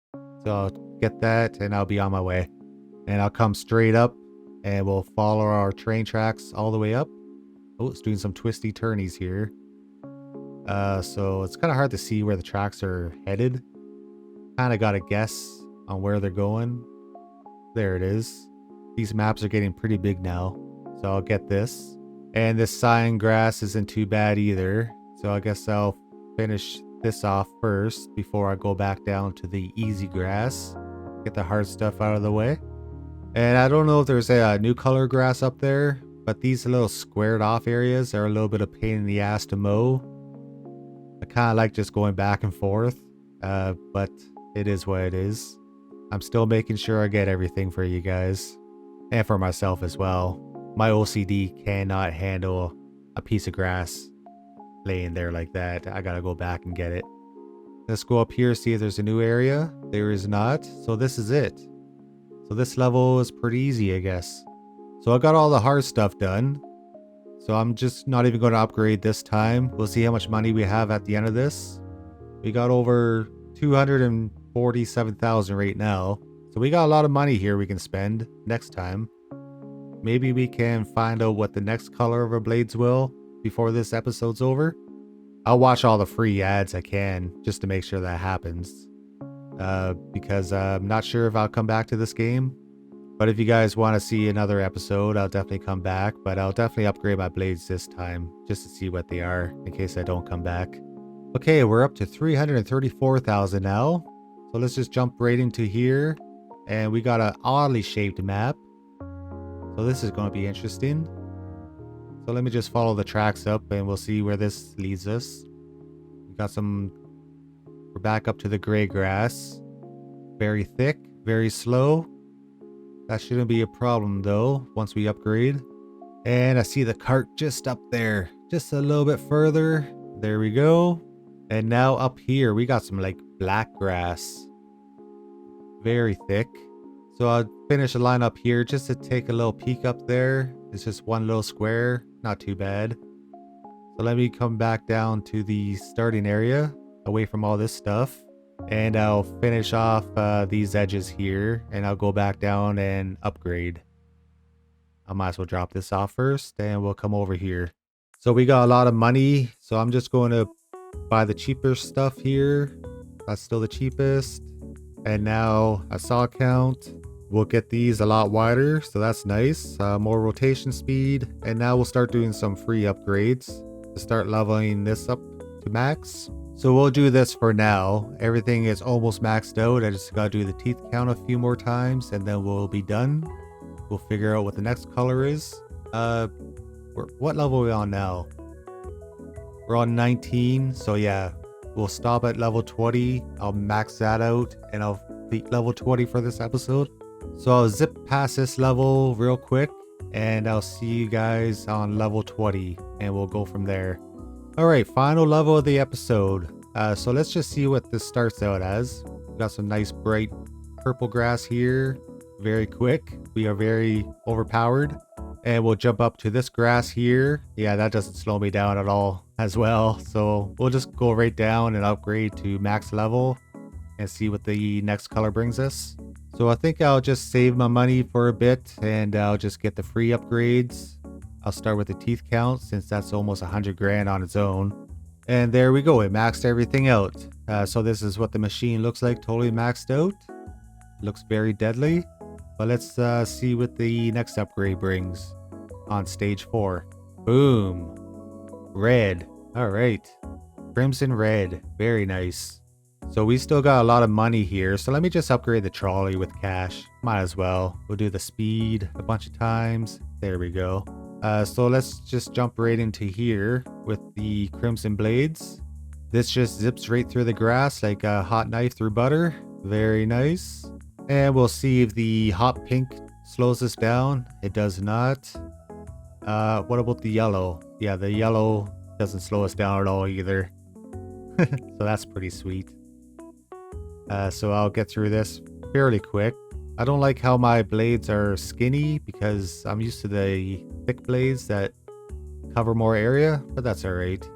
So I'll get that and I'll be on my way. And I'll come straight up and we'll follow our train tracks all the way up. Oh, it's doing some twisty turnies here. So it's kind of hard to see where the tracks are headed. Kind of got to guess on where they're going. There it is. These maps are getting pretty big now. So I'll get this. And this cyan grass isn't too bad either. So I guess I'll finish this off first before I go back down to the easy grass. Get the hard stuff out of the way. And I don't know if there's a new color grass up there, but these little squared off areas are a little bit of pain in the ass to mow. I kind of like just going back and forth, but it is what it is. I'm still making sure I get everything for you guys, and for myself as well. My OCD cannot handle a piece of grass laying there like that. I gotta go back and get it. Let's go up here, see if there's a new area. There is not, so this is it. So this level is pretty easy, I guess. So I got all the hard stuff done. So I'm just not even going to upgrade this time. We'll see how much money we have at the end of this. We got over 247,000 right now. So we got a lot of money here we can spend next time. Maybe we can find out what the next color of our blades will before this episode's over. I'll watch all the free ads I can just to make sure that happens. Because I'm not sure if I'll come back to this game. But if you guys want to see another episode, I'll definitely come back. But I'll definitely upgrade my blades this time just to see what they are in case I don't come back. Okay, we're up to 334,000 now. So let's just jump right into here. And we got an oddly shaped map. So this is going to be interesting. So let me just follow the tracks up and we'll see where this leads us. We got some... We're back up to the gray grass. Very thick, very slow. That shouldn't be a problem though, once we upgrade. And I see the cart just up there. Just a little bit further. There we go. And now up here, we got some like black grass. Very thick. So I'll finish a line up here just to take a little peek up there. It's just one little square. Not too bad. So let me come back down to the starting area, away from all this stuff. And I'll finish off these edges here, and I'll go back down and upgrade. I might as well drop this off first, and we'll come over here. So we got a lot of money, so I'm just going to buy the cheaper stuff here. That's still the cheapest. And now a saw count. We'll get these a lot wider, so that's nice. More rotation speed, and now we'll start doing some free upgrades to start leveling this up to max. So we'll do this for now. Everything is almost maxed out. I just gotta do the teeth count a few more times and then we'll be done. We'll figure out what the next color is. What level are we on now? We're on 19, so yeah. We'll stop at level 20. I'll max that out and I'll beat level 20 for this episode. So I'll zip past this level real quick and I'll see you guys on level 20 and we'll go from there. Alright, final level of the episode. So let's just see what this starts out as. We got some nice bright purple grass here. Very quick. We are very overpowered. And we'll jump up to this grass here. Yeah, that doesn't slow me down at all as well. So we'll just go right down and upgrade to max level and see what the next color brings us. So I think I'll just save my money for a bit and I'll just get the free upgrades. I'll start with the teeth count since that's almost 100 grand on its own. And there we go. It maxed everything out. So this is what the machine looks like, totally maxed out. Looks very deadly. But let's see what the next upgrade brings. on stage 4. Boom. Red. All right. Crimson red. Very nice. So we still got a lot of money here. So let me just upgrade the trolley with cash. Might as well. We'll do the speed a bunch of times. There we go. So let's just jump right into here with the crimson blades. This just zips right through the grass like a hot knife through butter. Very nice. And we'll see if the hot pink slows us down. It does not. What about the yellow? Yeah, the yellow doesn't slow us down at all either. So that's pretty sweet. So I'll get through this fairly quick. I don't like how my blades are skinny because I'm used to the thick blades that cover more area, but that's alright.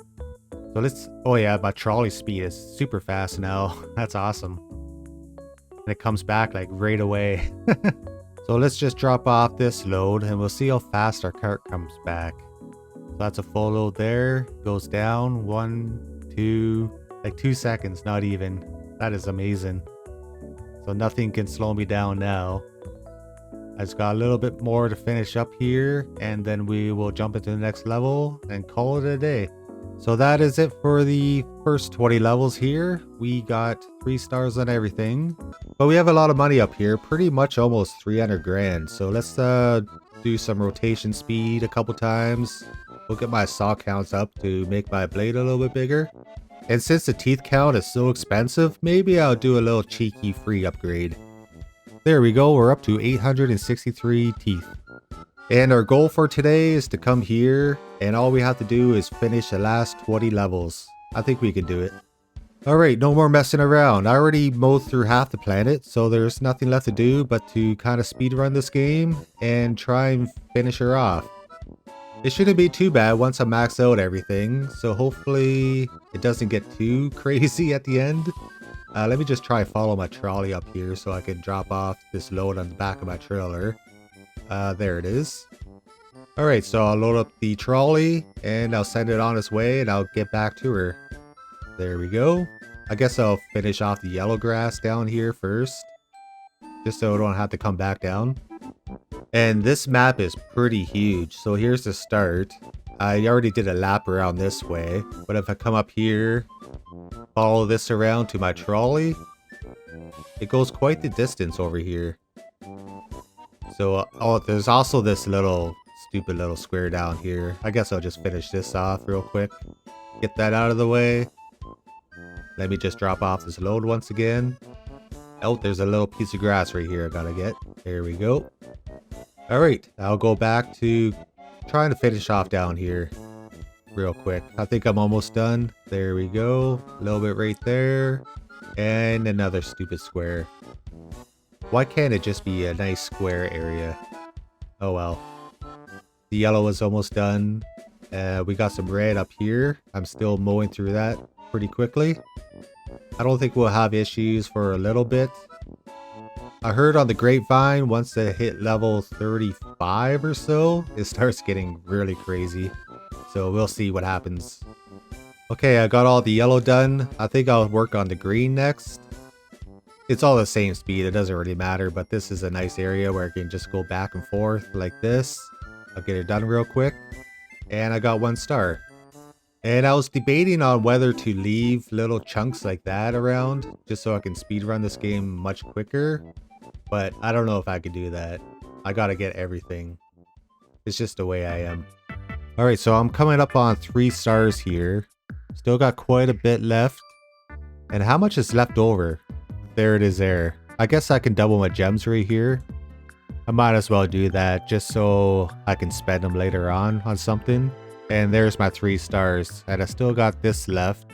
So let's, oh yeah, my trolley speed is super fast now. That's awesome. And it comes back like right away. So let's just drop off this load and we'll see how fast our cart comes back. So that's a full load there. Goes down 1, 2, like 2 seconds, not even. That is amazing. So nothing can slow me down now. I just got a little bit more to finish up here and then we will jump into the next level and call it a day. So that is it for the first 20 levels here. We got 3 stars on everything. But we have a lot of money up here, pretty much almost 300 grand. So let's do some rotation speed a couple times. We'll get my saw counts up to make my blade a little bit bigger. And since the teeth count is so expensive, maybe I'll do a little cheeky free upgrade. There we go, we're up to 863 teeth. And our goal for today is to come here, and all we have to do is finish the last 20 levels. I think we can do it. Alright, no more messing around. I already mowed through half the planet, so there's nothing left to do but to kind of speedrun this game and try and finish her off. It shouldn't be too bad once I max out everything, so hopefully it doesn't get too crazy at the end. Let me just try and follow my trolley up here so I can drop off this load on the back of my trailer. There it is. Alright, so I'll load up the trolley and I'll send it on its way and I'll get back to her. There we go. I guess I'll finish off the yellow grass down here first, just so I don't have to come back down. And this map is pretty huge, so here's the start. I already did a lap around this way, but if I come up here, follow this around to my trolley, it goes quite the distance over here. So, oh, there's also this little stupid little square down here. I guess I'll just finish this off real quick. Get that out of the way. Let me just drop off this load once again. Oh, there's a little piece of grass right here I gotta get. There we go. Alright, I'll go back to trying to finish off down here real quick. I think I'm almost done. There we go. A little bit right there. And another stupid square. Why can't it just be a nice square area? Oh well. The yellow is almost done. We got some red up here. I'm still mowing through that pretty quickly. I don't think we'll have issues for a little bit. I heard on the grapevine once they hit level 35 or so, it starts getting really crazy. So we'll see what happens. Okay, I got all the yellow done. I think I'll work on the green next. It's all the same speed, it doesn't really matter, but this is a nice area where I can just go back and forth like this. I'll get it done real quick. And I got 1 star. And I was debating on whether to leave little chunks like that around, just so I can speedrun this game much quicker. But I don't know if I could do that. I gotta get everything. It's just the way I am. Alright, so I'm coming up on 3 stars here. Still got quite a bit left. And how much is left over? There it is there. I guess I can double my gems right here. I might as well do that just so I can spend them later on something. And there's my 3 stars. And I still got this left.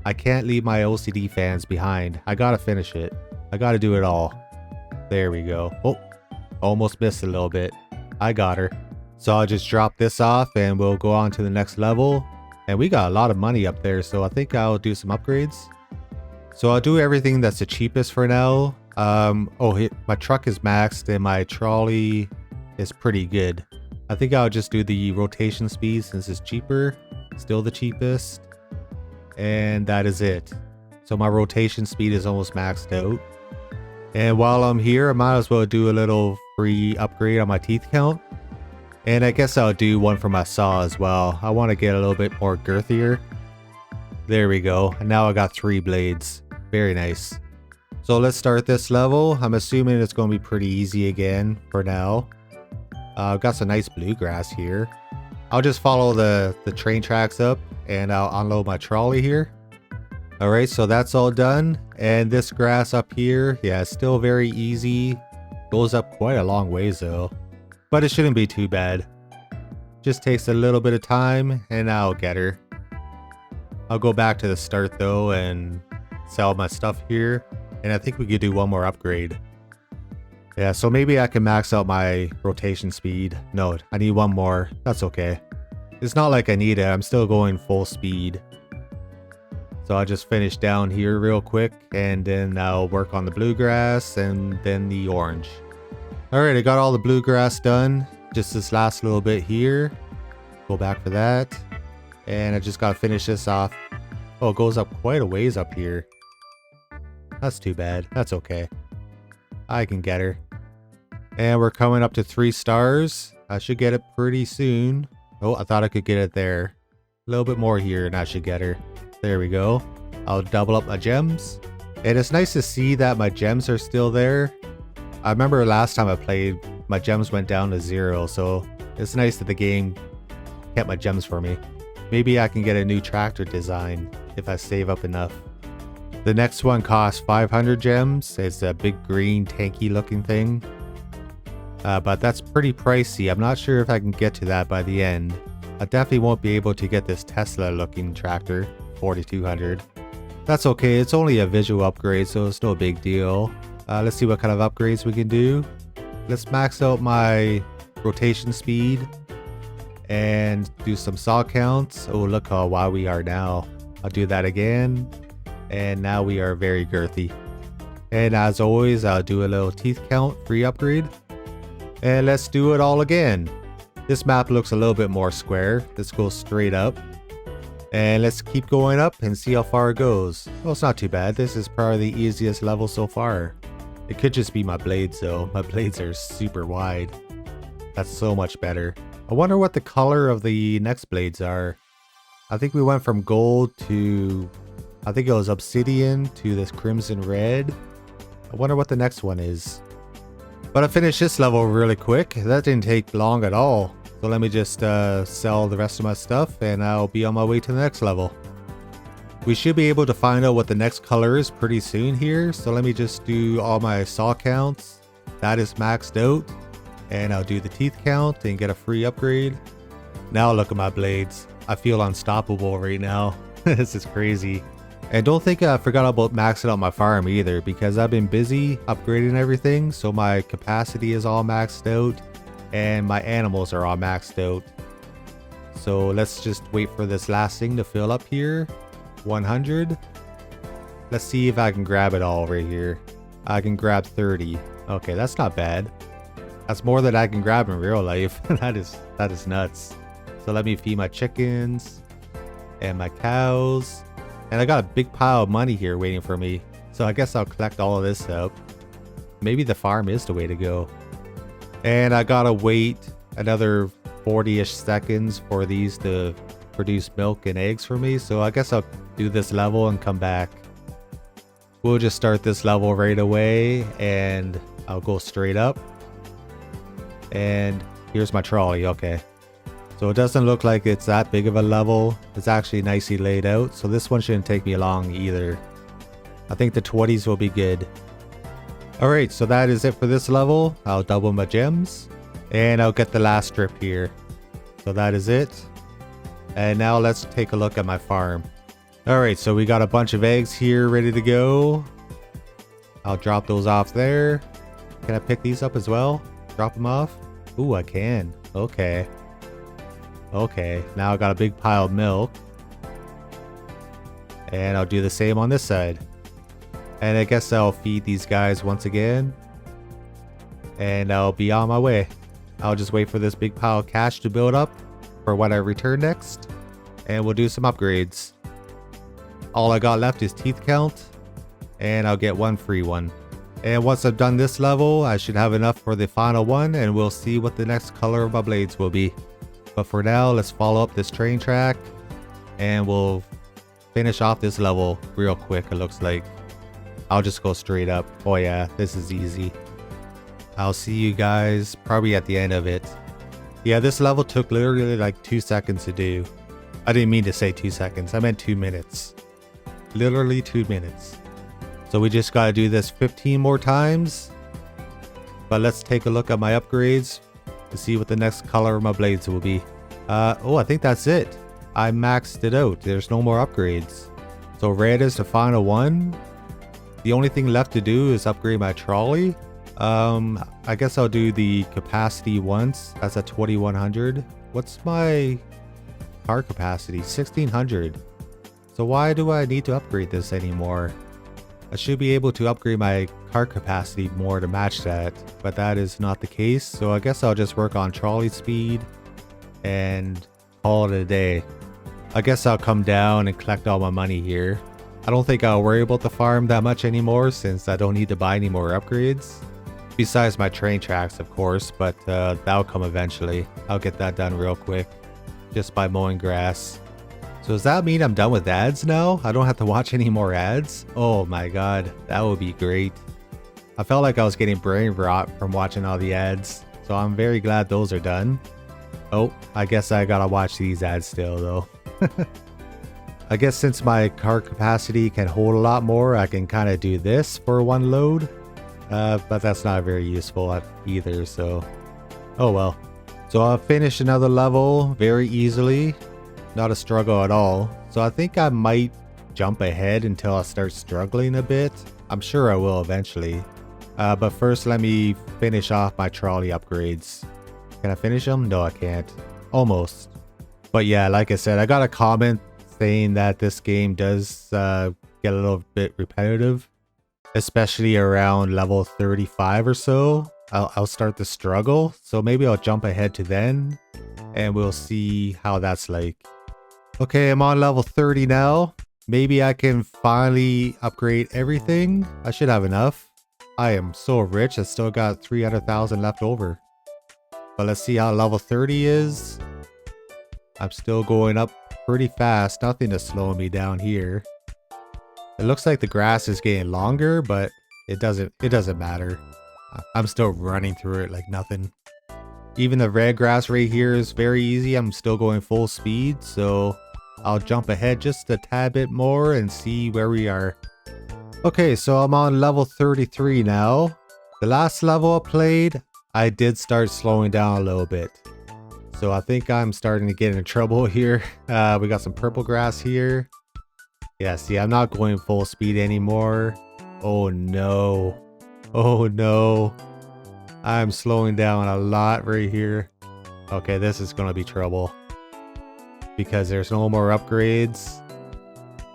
I can't leave my OCD fans behind. I gotta finish it. I gotta do it all. There we go. Oh, almost missed a little bit. I got her. So I'll just drop this off and we'll go on to the next level. And we got a lot of money up there, so I think I'll do some upgrades. So I'll do everything that's the cheapest for now. My truck is maxed and my trolley is pretty good. I think I'll just do the rotation speed since it's cheaper. Still the cheapest. And that is it. So my rotation speed is almost maxed out. And while I'm here, I might as well do a little free upgrade on my teeth count. And I guess I'll do one for my saw as well. I want to get a little bit more girthier. There we go. And now I got 3 blades. Very nice. So let's start this level. I'm assuming it's going to be pretty easy again for now. I've got some nice bluegrass here. I'll just follow the train tracks up and I'll unload my trolley here. Alright, so that's all done. And this grass up here, yeah, it's still very easy. Goes up quite a long ways though. But it shouldn't be too bad. Just takes a little bit of time and I'll get her. I'll go back to the start though and sell my stuff here. And I think we could do one more upgrade. Yeah, so maybe I can max out my rotation speed. No, I need one more. That's okay. It's not like I need it. I'm still going full speed. So I'll just finish down here real quick. And then I'll work on the bluegrass and then the orange. Alright, I got all the bluegrass done. Just this last little bit here. Go back for that. And I just gotta finish this off. Oh, it goes up quite a ways up here. That's too bad. That's okay. I can get her. And we're coming up to 3 stars. I should get it pretty soon. Oh, I thought I could get it there. A little bit more here and I should get her. There we go. I'll double up my gems. And it's nice to see that my gems are still there. I remember last time I played, my gems went down to 0. So it's nice that the game kept my gems for me. Maybe I can get a new tractor design if I save up enough. The next one costs 500 gems. It's a big green tanky looking thing. But that's pretty pricey. I'm not sure if I can get to that by the end. I definitely won't be able to get this Tesla looking tractor, 4200. That's okay, it's only a visual upgrade so it's no big deal. Let's see what kind of upgrades we can do. Let's max out my rotation speed and do some saw counts. Oh, look how wild we are now. I'll do that again. And now we are very girthy. And as always, I'll do a little teeth count free upgrade. And let's do it all again. This map looks a little bit more square. Let's go straight up. And let's keep going up and see how far it goes. Well, it's not too bad. This is probably the easiest level so far. It could just be my blades though. My blades are super wide. That's so much better. I wonder what the color of the next blades are. I think we went from gold to... I think it was obsidian to this crimson red. I wonder what the next one is. But I finished this level really quick. That didn't take long at all. So let me just sell the rest of my stuff and I'll be on my way to the next level. We should be able to find out what the next color is pretty soon here. So let me just do all my saw counts. That is maxed out. And I'll do the teeth count and get a free upgrade. Now look at my blades. I feel unstoppable right now. This is crazy. And don't think I forgot about maxing out my farm either, because I've been busy upgrading everything, so my capacity is all maxed out and my animals are all maxed out. So let's just wait for this last thing to fill up here. 100. Let's see if I can grab it all right here. I can grab 30. Okay, that's not bad. That's more than I can grab in real life. that is nuts. So let me feed my chickens and my cows. And I got a big pile of money here waiting for me. So I guess I'll collect all of this up. Maybe the farm is the way to go. And I gotta wait another 40-ish seconds for these to produce milk and eggs for me. So I guess I'll do this level and come back. We'll just start this level right away and I'll go straight up. And here's my trolley, okay. So it doesn't look like it's that big of a level. It's actually nicely laid out. So this one shouldn't take me long either. I think the 20s will be good. Alright, so that is it for this level. I'll double my gems. And I'll get the last strip here. So that is it. And now let's take a look at my farm. Alright, so we got a bunch of eggs here ready to go. I'll drop those off there. Can I pick these up as well? Drop them off? Ooh, I can. Okay. Okay, now I got a big pile of milk. And I'll do the same on this side. And I guess I'll feed these guys once again. And I'll be on my way. I'll just wait for this big pile of cash to build up for when I return next. And we'll do some upgrades. All I got left is teeth count. And I'll get one free one. And once I've done this level, I should have enough for the final one, and we'll see what the next color of my blades will be. But for now, let's follow up this train track and we'll finish off this level real quick. It looks like I'll just go straight up. Oh yeah, this is easy. I'll see you guys probably at the end of it. Yeah, this level took literally like 2 seconds to do. I didn't mean to say 2 seconds. I meant 2 minutes. Literally 2 minutes. So we just gotta do this 15 more times. But let's take a look at my upgrades to see what the next color of my blades will be. Oh, I think that's it. I maxed it out. There's no more upgrades. So red is the final one. The only thing left to do is upgrade my trolley. I guess I'll do the capacity once. That's at 2100. What's my car capacity? 1600. So why do I need to upgrade this anymore? I should be able to upgrade my car capacity more to match that, but that is not the case. So I guess I'll just work on trolley speed and call it a day. I guess I'll come down and collect all my money here. I don't think I'll worry about the farm that much anymore since I don't need to buy any more upgrades. Besides my train tracks, of course, but that'll come eventually. I'll get that done real quick just by mowing grass. So does that mean I'm done with ads now? I don't have to watch any more ads? Oh my god, that would be great. I felt like I was getting brain rot from watching all the ads, so I'm very glad those are done. Oh, I guess I gotta watch these ads still though. I guess since my car capacity can hold a lot more, I can kind of do this for one load. But that's not very useful either, so oh well. So I'll finish another level very easily. Not a struggle at all. So I think I might jump ahead until I start struggling a bit. I'm sure I will eventually. But first let me finish off my trolley upgrades. Can I finish them? No, I can't. Almost. But yeah, like I said, I got a comment saying that this game does get a little bit repetitive. Especially around level 35 or so. I'll start the struggle. So maybe I'll jump ahead to then. And we'll see how that's like. Okay, I'm on level 30 now. Maybe I can finally upgrade everything. I should have enough. I am so rich. I still got 300,000 left over. But let's see how level 30 is. I'm still going up pretty fast. Nothing is slowing me down here. It looks like the grass is getting longer, but it doesn't matter. I'm still running through it like nothing. Even the red grass right here is very easy. I'm still going full speed, so I'll jump ahead just a tad bit more and see where we are. Okay, so I'm on level 33 now. The last level I played, I did start slowing down a little bit. So I think I'm starting to get in trouble here. We got some purple grass here. Yeah, see, I'm not going full speed anymore. Oh no. Oh no. I'm slowing down a lot right here. Okay, this is gonna be trouble. Because there's no more upgrades.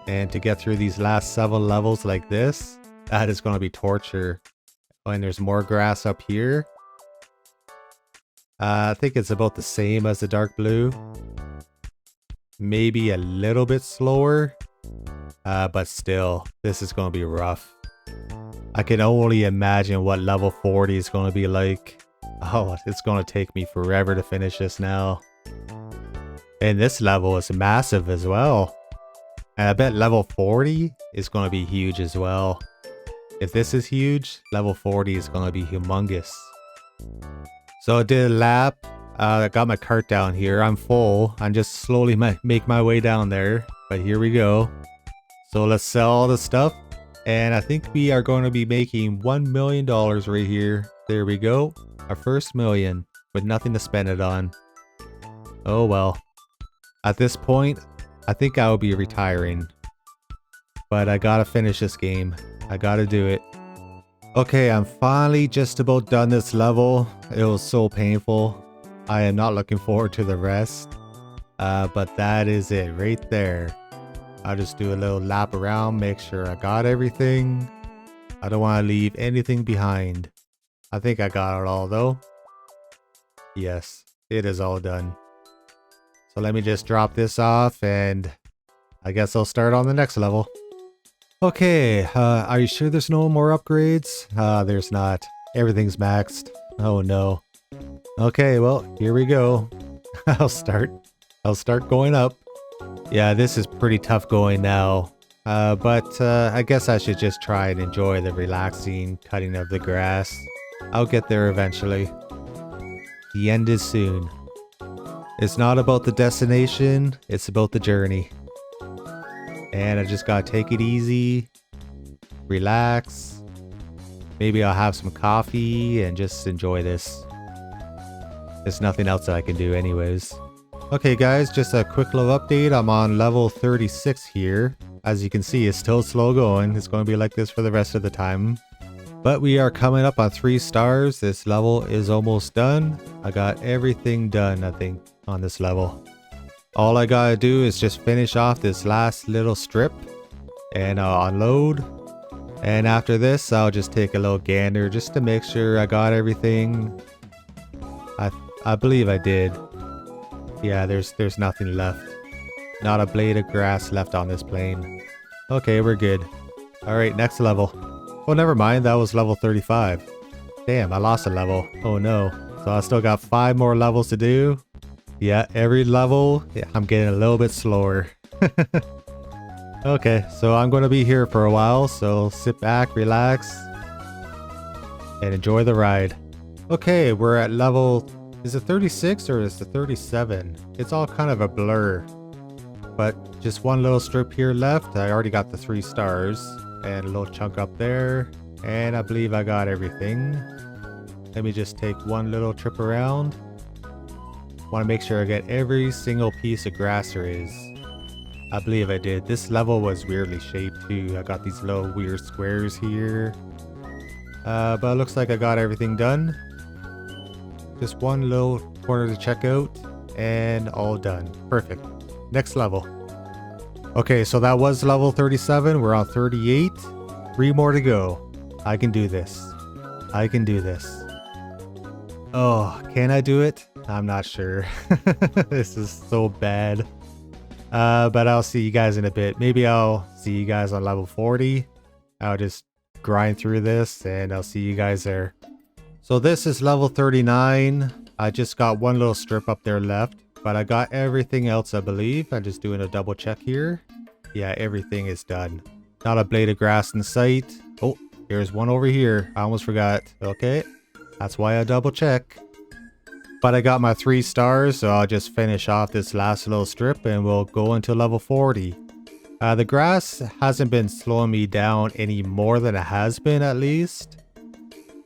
And to get through these last 7 levels like this, that is gonna be torture. Oh, and there's more grass up here. I think it's about the same as the dark blue. Maybe a little bit slower. But still, this is going to be rough. I can only imagine what level 40 is going to be like. Oh, it's going to take me forever to finish this now. And this level is massive as well. And I bet level 40 is going to be huge as well. If this is huge, level 40 is going to be humongous. So I did a lap. I got my cart down here. I'm full. I'm just slowly make my way down there. But here we go. So let's sell all the stuff. And I think we are going to be making $1 million right here. There we go. Our first million with nothing to spend it on. Oh well. At this point, I think I will be retiring. But I gotta finish this game. I gotta do it. Okay, I'm finally just about done this level. It was so painful. I am not looking forward to the rest. But that is it right there. I'll just do a little lap around, make sure I got everything. I don't want to leave anything behind. I think I got it all though. Yes, it is all done. So let me just drop this off and I guess I'll start on the next level. Okay, are you sure there's no more upgrades? There's not. Everything's maxed. Oh no. Okay, well, here we go. I'll start going up. Yeah, this is pretty tough going now. But I guess I should just try and enjoy the relaxing cutting of the grass. I'll get there eventually. The end is soon. It's not about the destination, it's about the journey. And I just gotta take it easy, relax. Maybe I'll have some coffee and just enjoy this. There's nothing else that I can do anyways. Okay guys, just a quick little update. I'm on level 36 here. As you can see, it's still slow going. It's going to be like this for the rest of the time. But we are coming up on 3 stars. This level is almost done. I got everything done, I think, on this level. All I gotta do is just finish off this last little strip and I'll unload. And after this, I'll just take a little gander just to make sure I got everything. I believe I did. Yeah, there's nothing left. Not a blade of grass left on this plane. Okay, we're good. Alright, next level. Oh, never mind. That was level 35. Damn, I lost a level. Oh no. So I still got 5 more levels to do. Yeah, every level, I'm getting a little bit slower. Okay, so I'm going to be here for a while. So sit back, relax, and enjoy the ride. Okay, we're at level... Is it 36 or is it 37? It's all kind of a blur. But just one little strip here left. I already got the 3 stars. And a little chunk up there. And I believe I got everything. Let me just take one little trip around. Want to make sure I get every single piece of grass there is. I believe I did. This level was weirdly shaped too. I got these little weird squares here. But it looks like I got everything done. Just one little corner to check out. And all done. Perfect. Next level. Okay, so that was level 37. We're on 38. 3 more to go. I can do this. I can do this. Oh, can I do it? I'm not sure. This is so bad. But I'll see you guys in a bit. Maybe I'll see you guys on level 40. I'll just grind through this and I'll see you guys there. So this is level 39. I just got one little strip up there left. But I got everything else, I believe. I'm just doing a double check here. Yeah, everything is done. Not a blade of grass in sight. Oh, here's one over here. I almost forgot. Okay, that's why I double check. But I got my 3 stars, so I'll just finish off this last little strip and we'll go into level 40. The grass hasn't been slowing me down any more than it has been, at least.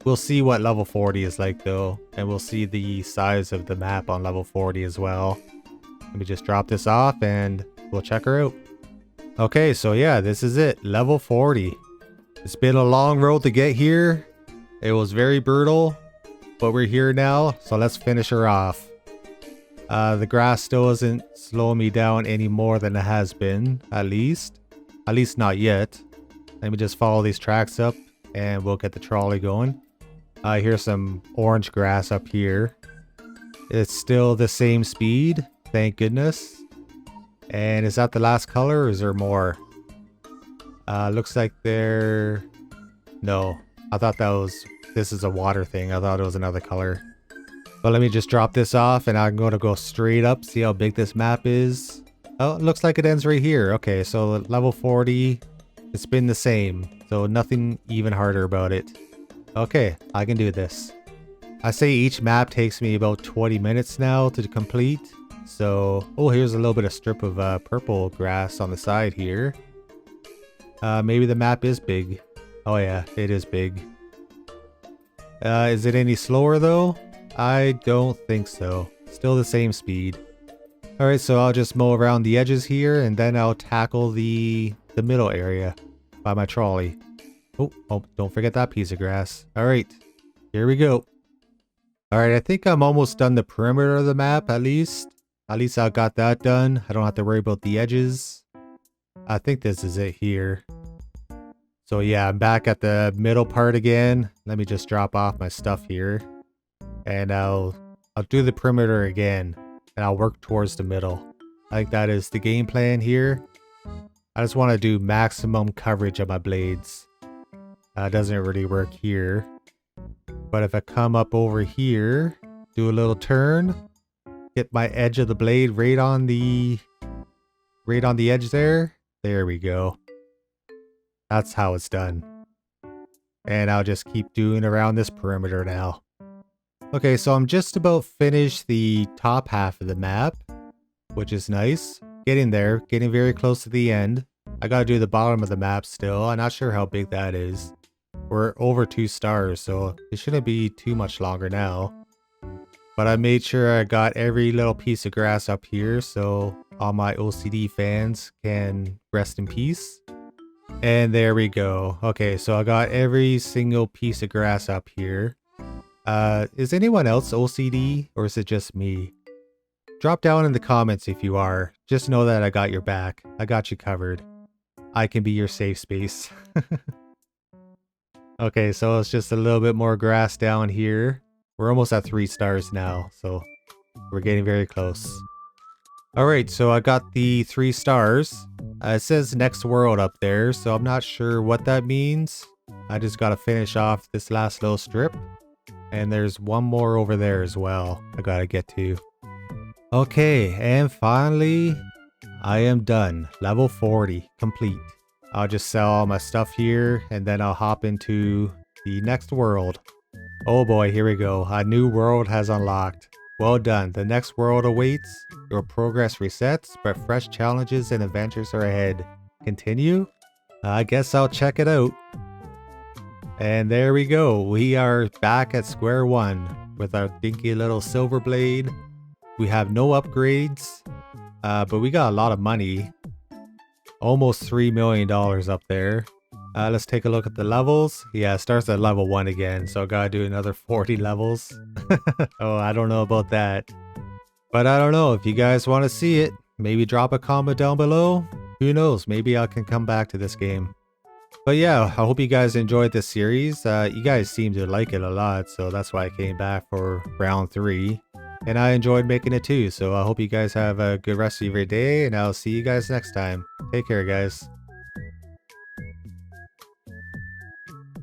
We'll see what level 40 is like though, and we'll see the size of the map on level 40 as well. Let me just drop this off and we'll check her out. Okay, so yeah, this is it, level 40. It's been a long road to get here. It was very brutal, but we're here now, so let's finish her off. The grass still isn't slowing me down any more than it has been, at least not yet. Let me just follow these tracks up and we'll get the trolley going. Here's some orange grass up here. It's still the same speed, thank goodness. And is that the last color or is there more? Looks like there... No, I thought that was... This is a water thing. I thought it was another color. But let me just drop this off and I'm going to go straight up, see how big this map is. Oh, it looks like it ends right here. Okay, so level 40, it's been the same. So nothing even harder about it. Okay, I can do this. I say each map takes me about 20 minutes now to complete. So, oh, here's a little bit of strip of purple grass on the side here. Maybe the map is big. Oh yeah, it is big. Is it any slower though? I don't think so. Still the same speed. Alright, so I'll just mow around the edges here and then I'll tackle the middle area by my trolley. Oh, don't forget that piece of grass. Alright, here we go. Alright, I think I'm almost done the perimeter of the map at least. At least I got that done. I don't have to worry about the edges. I think this is it here. So yeah, I'm back at the middle part again. Let me just drop off my stuff here. And I'll do the perimeter again. And I'll work towards the middle. I think that is the game plan here. I just want to do maximum coverage of my blades. Doesn't really work here. But if I come up over here, do a little turn, get my edge of the blade right on the edge there. There we go. That's how it's done. And I'll just keep doing around this perimeter now. Okay, so I'm just about finished the top half of the map, which is nice. Getting there, getting very close to the end. I gotta do the bottom of the map still. I'm not sure how big that is. We're over 2 stars, so it shouldn't be too much longer now. But I made sure I got every little piece of grass up here so all my OCD fans can rest in peace. And there we go. Okay, so I got every single piece of grass up here. Is anyone else OCD or is it just me? Drop down in the comments if you are. Just know that I got your back. I got you covered. I can be your safe space. Okay, so it's just a little bit more grass down here. We're almost at 3 stars now, so we're getting very close. Alright, so I got the 3 stars. It says next world up there, so I'm not sure what that means. I just gotta finish off this last little strip. And there's one more over there as well I gotta get to. Okay, and finally, I am done. Level 40, complete. I'll just sell all my stuff here, and then I'll hop into the next world. Oh boy, here we go. A new world has unlocked. Well done. The next world awaits. Your progress resets, but fresh challenges and adventures are ahead. Continue? I guess I'll check it out. And there we go. We are back at square one with our dinky little silver blade. We have no upgrades, but we got a lot of money. Almost $3 million up there. Let's take a look at the levels. Yeah, it starts at level 1 again, so I gotta do another 40 levels. Oh, I don't know about that. But I don't know, if you guys want to see it, maybe drop a comment down below. Who knows, maybe I can come back to this game. But yeah, I hope you guys enjoyed this series. You guys seem to like it a lot, so that's why I came back for round 3. And I enjoyed making it too, so I hope you guys have a good rest of your day, and I'll see you guys next time. Take care, guys.